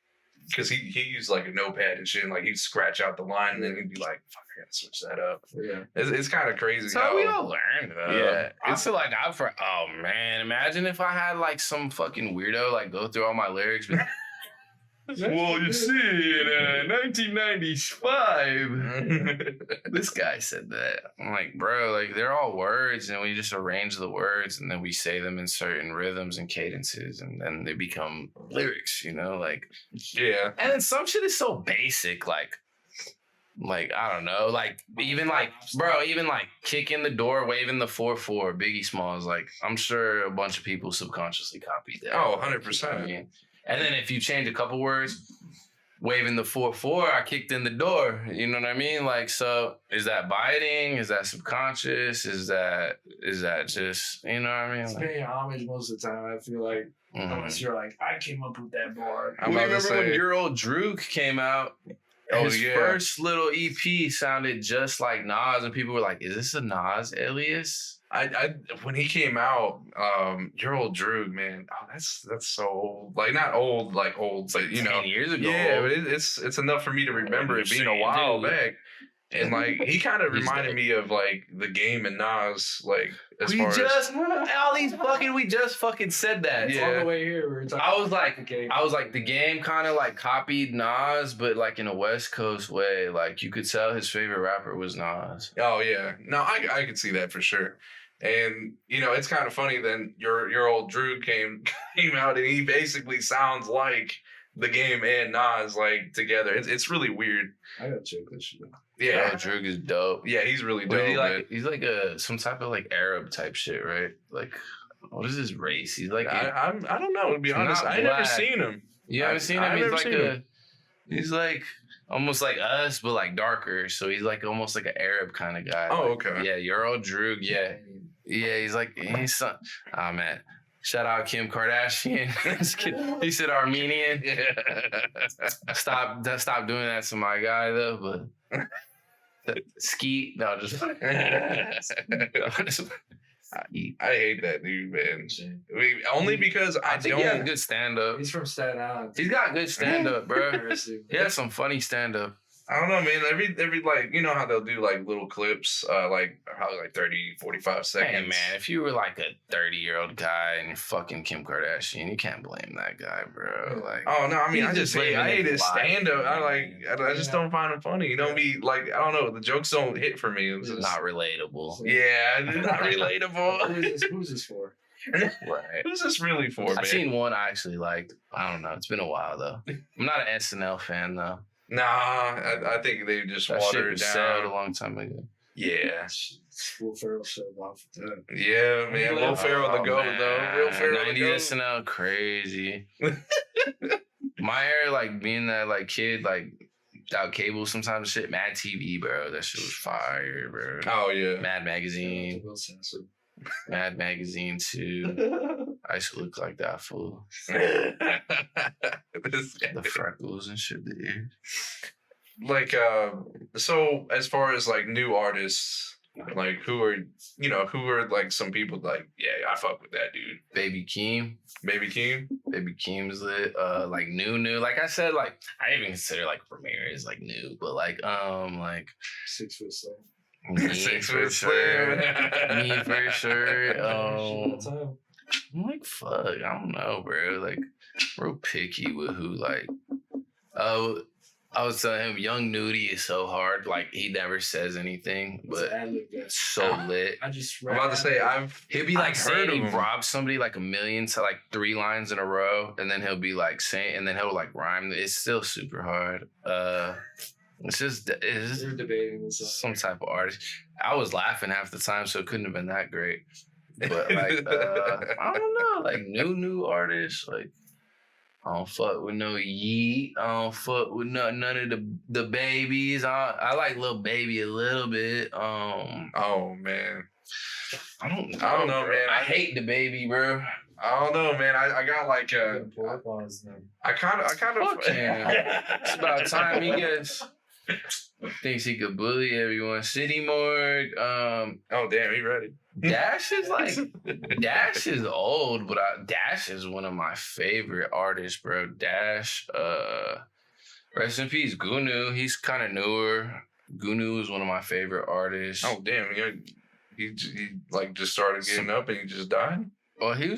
because he used like a notepad and shit, and like he'd scratch out the line and then he'd be like, fuck, I gotta switch that up. Yeah. It's kind of crazy. So we all learned though. Yeah. I feel like oh man, imagine if I had like some fucking weirdo like go through all my lyrics. Well, you see, in 1995, this guy said that. I'm like, bro, like they're all words, and we just arrange the words, and then we say them in certain rhythms and cadences, and then they become lyrics, you know, like. Yeah. And then some shit is so basic, like I don't know, like even like, bro, even like kicking the door, waving the 4-4, Biggie Smalls, like I'm sure a bunch of people subconsciously copied that. Oh, like, 100%. You know what I mean? And then if you change a couple words, waving the 4-4, I kicked in the door. You know what I mean? Like, so is that biting? Is that subconscious? Is that just, you know what I mean? It's paying homage most of the time, I feel like. Unless you're like, I came up with that bar. I'm We about to remember when say- Your Old Droog came out? Oh, His yeah. first little EP sounded just like Nas, and people were like, is this a Nas alias? I when he came out, Your Old Droog, man. Oh, that's so old. Like not old, like old, but you know, 10 years ago. yeah. But it's enough for me to remember it being a while back. And like he kind of He's reminded dead. me of like The Game and Nas, like as We far just fucking said that. Yeah. On the way here, we were talking I was like, okay. The Game kind of like copied Nas, but like in a West Coast way. Like you could tell his favorite rapper was Nas. Oh yeah, no, I could see that for sure. And you know, it's kind of funny. Then your old Drew came out, and he basically sounds like The Game and Nas like together. It's really weird. I gotta check this shit out. Yeah, Droog is dope. yeah, he's really What dope. is he man. like? He's like some type of like Arab type shit, right? Like, what is his race? He's like, I don't know. To be He's honest, not I never black. seen him. you haven't seen him? I've He's never like seen him. he's like almost like us, but like darker. So he's like almost like an Arab kind of guy. Oh, Like, okay. Yeah, Your Old Droog. Yeah, he's like he's son. Oh man. Shout out Kim Kardashian. Just kidding. He said Armenian. Stop doing that to my guy though. But Skeet. No, just. Skeet. I hate that dude, man. I mean, only because I think he has don't. good stand up. He's from Staten Island. He's got good stand up, bro. Aggressive. He has some funny stand up. I don't know, man. Every like, you know how they'll do like little clips, like probably like 30, 45 seconds. Hey man, if you were like a 30-year-old guy and you're fucking Kim Kardashian, you can't blame that guy, bro. Like, Oh no, I mean, He's I just just hate living his his life. stand up. I just don't find him funny. You don't be like, I don't know, the jokes don't hit for me. It's it's just, not relatable. yeah, it's not relatable. Who's this for? Right. Who's this really for, man? I've seen one I actually liked. I don't know. It's been a while though. I'm not an SNL fan though. Nah, I think they just That shit watered was it sad a down. long time ago. Yeah, Will Ferrell showed off with that. yeah, man. Will Ferrell the goat though. Will Ferrell the 90s goat. SNL crazy. My hair, like being that like kid, like without cable sometimes and shit. Mad TV, bro. That shit was fire, bro. Oh yeah. Mad Magazine. Wilson, so. Mad Magazine too. I used to look like that fool. This guy. The freckles and shit. The ears. Like so as far as like new artists, like who are like some people like, yeah, I fuck with that dude. Baby Keem. Baby King. Baby Keem's lit. Like new. Like I said, like I even consider like Ramirez like new, but like 6 foot slim. me 6 for foot sure. slim. Me for sure. All the time. I'm like, fuck, I don't know, bro. Like, real picky with who, like, I was telling him, Young Nudie is so hard. Like, he never says anything, but it's so lit. I just I'm about to say, he'll be like heard saying of he him. robbed somebody like 1 million to like 3 lines in a row, and then he'll be like saying, and then he'll like rhyme. It's still super hard. It's just We're debating this. some type of artist. I was laughing half the time, so it couldn't have been that great. But like, I don't know, like new artists, like. I don't fuck with no Yeet. I don't fuck with none of the babies. I like Lil Baby a little bit. Oh man, I don't know, bro. man. I hate the baby, bro. I don't know, man. I got like I kind of. Fuck him. It's about time he thinks he could bully everyone. City Morgue. Oh damn, he ready. Dash is old, but Dash is one of my favorite artists, bro. Dash, rest in peace, Gunu. He's kind of newer. Gunu is one of my favorite artists. Oh damn, he like just started getting up and he just died. Well, he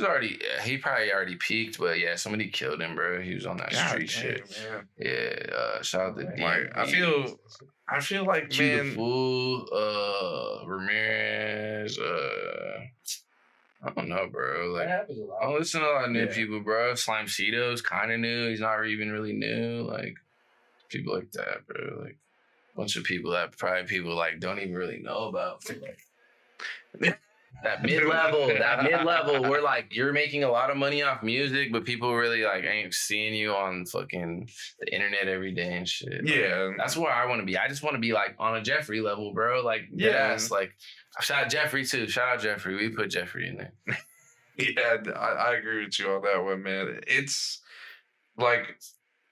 probably already peaked, but yeah, somebody killed him, bro. He was on that street shit. Man. Yeah, shout out to D. Like, I feel like, man, Fool, Ramirez, I don't know, bro. Like, I don't listen to a lot of new people, bro. Slime Cedo's kind of new. He's not even really new. Like, people like that, bro. Like, a bunch of people that probably people like don't even really know about. That mid-level where like you're making a lot of money off music, but people really like ain't seeing you on fucking the internet every day and shit. Yeah. Like, that's where I want to be. I just want to be like on a Jeffrey level, bro. Like, yes, like shout out Jeffrey too. Shout out Jeffrey. We put Jeffrey in there. Yeah, I agree with you on that one, man. It's like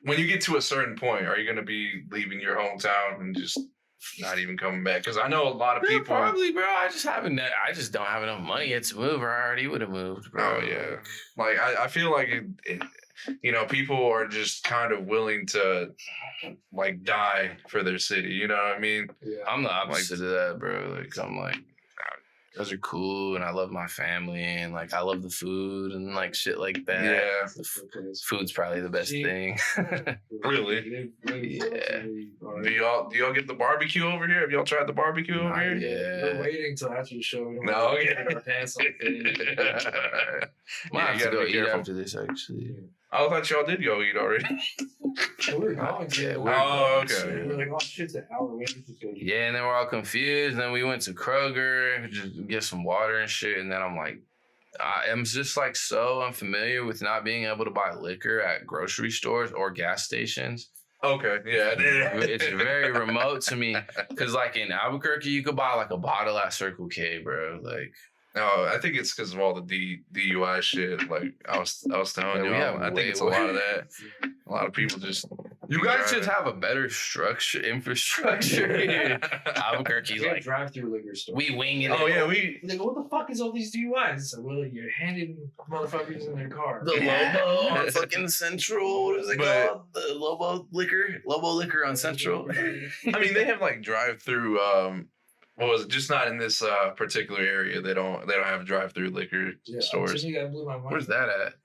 when you get to a certain point, are you gonna be leaving your hometown and just not even coming back? Because I know a lot of people. Probably, bro. I just don't have enough money yet to move, or I already would have moved, bro. Oh yeah. Like I feel like it, you know, people are just kind of willing to like die for their city. You know what I mean? Yeah. I'm the opposite of that, bro. Like I'm like, those are cool, and I love my family, and like I love the food and like shit like that. Yeah, food's probably the best thing. Really? Yeah. Do y'all get the barbecue over here? Have y'all tried the barbecue over here? Yeah. We're waiting till after the show. No, yeah. Our pants on. Might have to go eat after this, actually. I thought y'all did go eat already. We're going to. Oh, okay. We're like, oh shit, the hour waiting to go. Yeah, and then we're all confused. And then we went to Kroger just get some water and shit. And then I'm like, I'm just like so unfamiliar with not being able to buy liquor at grocery stores or gas stations. Okay, yeah. It's very remote to me. Because like in Albuquerque, you could buy like a bottle at Circle K, bro. Like, no, I think it's because of all the DUI shit. Like I was telling you, I think it's a lot of that. A lot of people just. You guys just have a better infrastructure here. Albuquerque's like drive-through liquor store. We winging it. Oh yeah, Like, what the fuck is all these DUIs? So, well, you're handing motherfuckers in their car. The Lobo on fucking Central. What is it called? The Lobo liquor on Central. I mean, they have like drive-through. What was it? Just not in this particular area. They don't have drive-through liquor stores. Where's that at?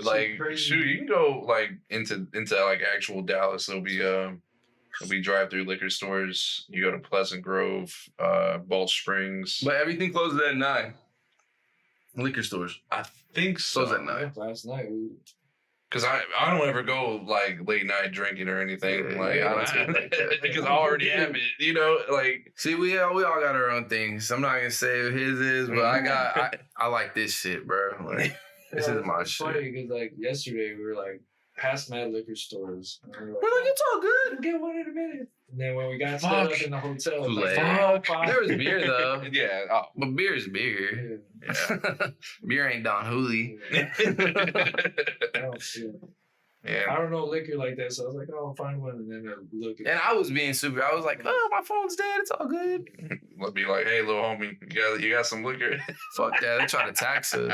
Like shoot, you can go like into like actual Dallas. There'll be drive-through liquor stores. You go to Pleasant Grove, Balch Springs. But everything closes at 9. Liquor stores. I think so. Closed at 9. Last night. Cause I don't ever go like late night drinking or anything because I already have it, you know. Like, see, we all got our own things. I'm not gonna say what his is, but I like this shit, bro. Like, this is my shit. Funny because like yesterday we were like past mad liquor stores. And we're like, it's all good. We'll get one in a minute. And then when we got set up in the hotel, it was like, there was beer though. Yeah, but beer is beer. Yeah. Beer ain't Don Hooley. I don't know liquor like that, so I was like, oh, I'll find one, and then I look. And I was being super. I was like, oh, my phone's dead. It's all good. I'll be like, hey, little homie, you got some liquor? Fuck that. They try to tax us.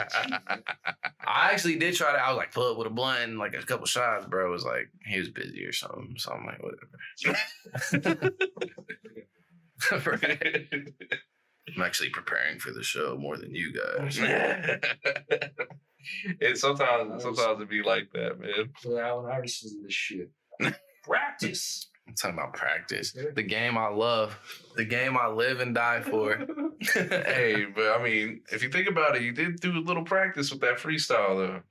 I actually did try to. I was like, pull up with a blunt and like a couple shots. Bro was like, he was busy or something. So I'm like, whatever. Right. I'm actually preparing for the show more than you guys. Sometimes it be like that, man. So Allen Iverson's this shit. Practice. I'm talking about practice. The game I love. The game I live and die for. Hey, but I mean, if you think about it, you did do a little practice with that freestyle, though.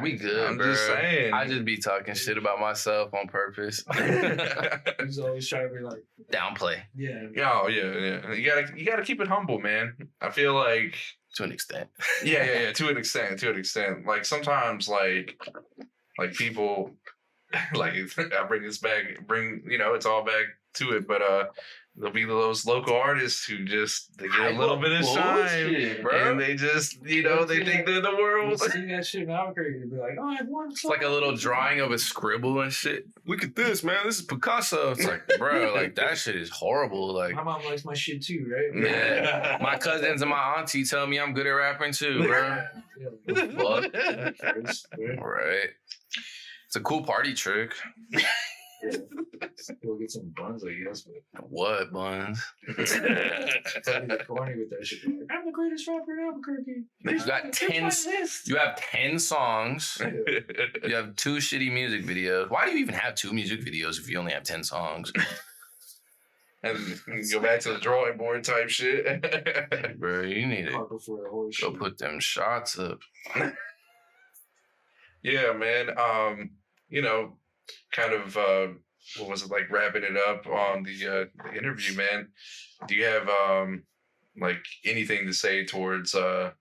We good, I'm bro. just saying. I just be talking shit about myself on purpose. He's always trying to be like downplay. Yeah. Oh yeah. You gotta keep it humble, man. I feel like to an extent. Yeah. To an extent. Like sometimes, like people, like I bring this back. It's all back to it, but there'll be those local artists who just they get a little bit of shine, bro. And they just they think they're the world. You see that shit in Albuquerque, you'd be like, oh, I want it's like a little drawing of a scribble and shit. Look at this, man. This is Picasso. It's like, bro, like that shit is horrible. Like my mom likes my shit too, right? Yeah. My cousins and my auntie tell me I'm good at rapping too, bro. Fuck. Right. It's a cool party trick. Yeah. We'll get some buns, I guess. But... What buns? Corny with that shit. I'm the greatest rapper in Albuquerque. You have 10 songs. You have 2 shitty music videos. Why do you even have 2 music videos if you only have 10 songs? And go back to the drawing board type shit. Bro, you need to go put them shots up. Yeah, man. Kind of what was it, like wrapping it up on the interview, man? Do you have like anything to say towards I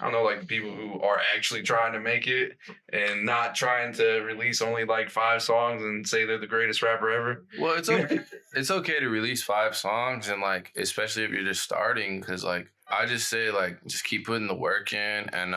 don't know, like people who are actually trying to make it and not trying to release only like 5 songs and say they're the greatest rapper ever? Well, it's okay. It's okay to release 5 songs, and like especially if you're just starting, because like I just say like just keep putting the work in, and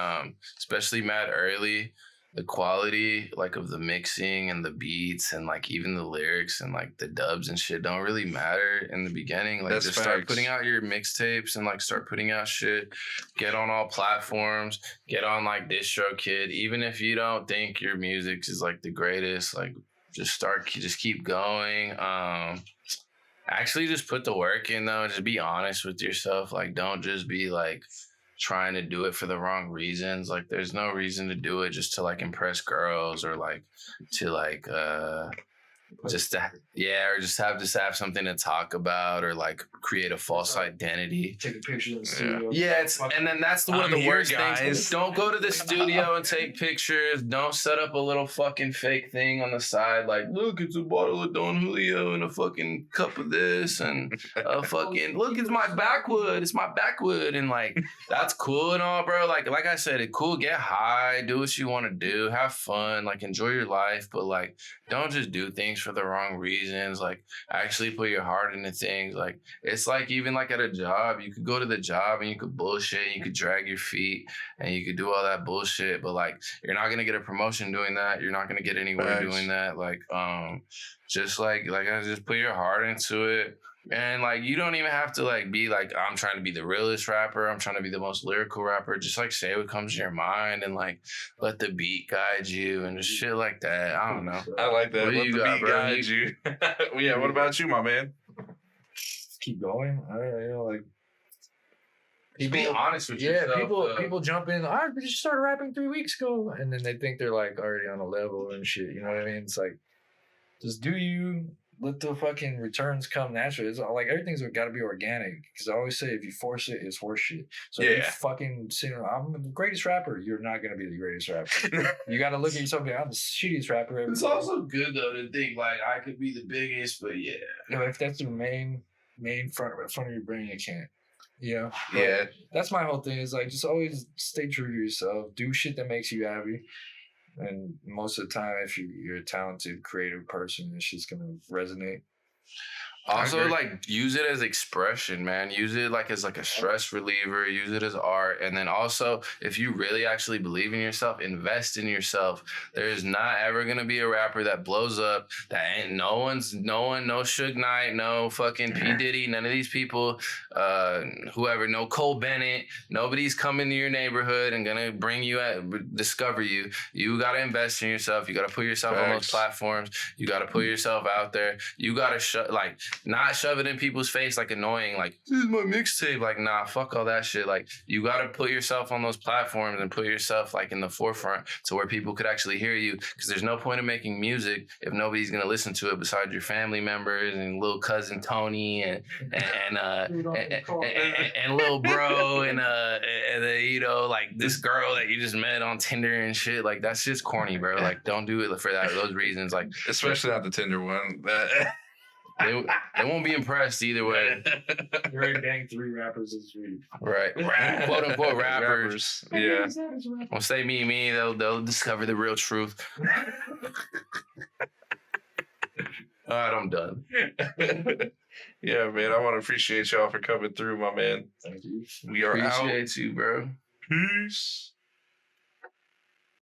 especially mad early. The quality like of the mixing and the beats and like even the lyrics and like the dubs and shit don't really matter in the beginning. Like just start putting out your mixtapes and like start putting out shit. Get on all platforms. Get on like DistroKid. Even if you don't think your music is like the greatest, like just keep going. Actually just put the work in though. Just be honest with yourself. Like don't just be like trying to do it for the wrong reasons. Like there's no reason to do it just to like impress girls or like to like or just have something to talk about or like create a false identity. Taking pictures in the studio. Yeah, and then that's one of the worst things. Don't go to the studio and take pictures. Don't set up a little fucking fake thing on the side like, look, it's a bottle of Don Julio and a fucking cup of this and a fucking look, it's my backwood. It's my backwood. And like that's cool and all, bro. Like I said, it's cool. Get high, do what you want to do, have fun, like enjoy your life, but like don't just do things for the wrong reasons. Like actually put your heart into things. Like it's like even like at a job, you could go to the job and you could bullshit and you could drag your feet and you could do all that bullshit, but like you're not gonna get a promotion doing that. You're not gonna get anywhere doing that. Like just like I just put your heart into it. And like you don't even have to like be like I'm trying to be the realest rapper, I'm trying to be the most lyrical rapper. Just like say what comes to your mind and like let the beat guide you and just shit like that. I don't know. I like that. Let the beat guide you. Well, yeah, what about you, my man? Keep going. Like people, be honest with yourself. People jump in. I just started rapping 3 weeks ago, and then they think they're like already on a level and shit. You know what I mean? It's like just do you. Let the fucking returns come naturally. It's like everything's got to be organic. Because I always say, if you force it, it's horse shit. So if you fucking say, I'm the greatest rapper, you're not gonna be the greatest rapper. You got to look at yourself. I'm the shittiest rapper ever. It's also good though to think like I could be the biggest, but yeah. You know, if that's the main front of your brain, you can't. Yeah. Yeah. That's my whole thing. Is like just always stay true to yourself. Do shit that makes you happy. And most of the time, if you're a talented, creative person, it's just going to resonate. Also, like, use it as expression, man. Use it, like, as, like, a stress reliever. Use it as art. And then also, if you really actually believe in yourself, invest in yourself. There's not ever going to be a rapper that blows up. That ain't no one, no Suge Knight, no fucking P. Diddy, none of these people, whoever, no Cole Bennett. Nobody's coming to your neighborhood and going to bring you discover you. You got to invest in yourself. You got to put yourself on those platforms. You got to put yourself out there. You got to not shove it in people's face like annoying, like, this is my mixtape. Like, nah, fuck all that shit. Like, you gotta put yourself on those platforms and put yourself like in the forefront to where people could actually hear you. Because there's no point in making music if nobody's gonna listen to it besides your family members and little cousin Tony and little bro and you know, like this girl that you just met on Tinder and shit. Like, that's just corny, bro. Like, don't do it for those reasons. Like, especially not the Tinder one. They won't be impressed either way. You already banged 3 rappers this week. Right. Quote unquote rappers. Yeah. Well, say me, they'll discover the real truth. All right, I'm done. Yeah, man. I want to appreciate y'all for coming through, my man. Thank you. We are out. Appreciate you, bro. Peace.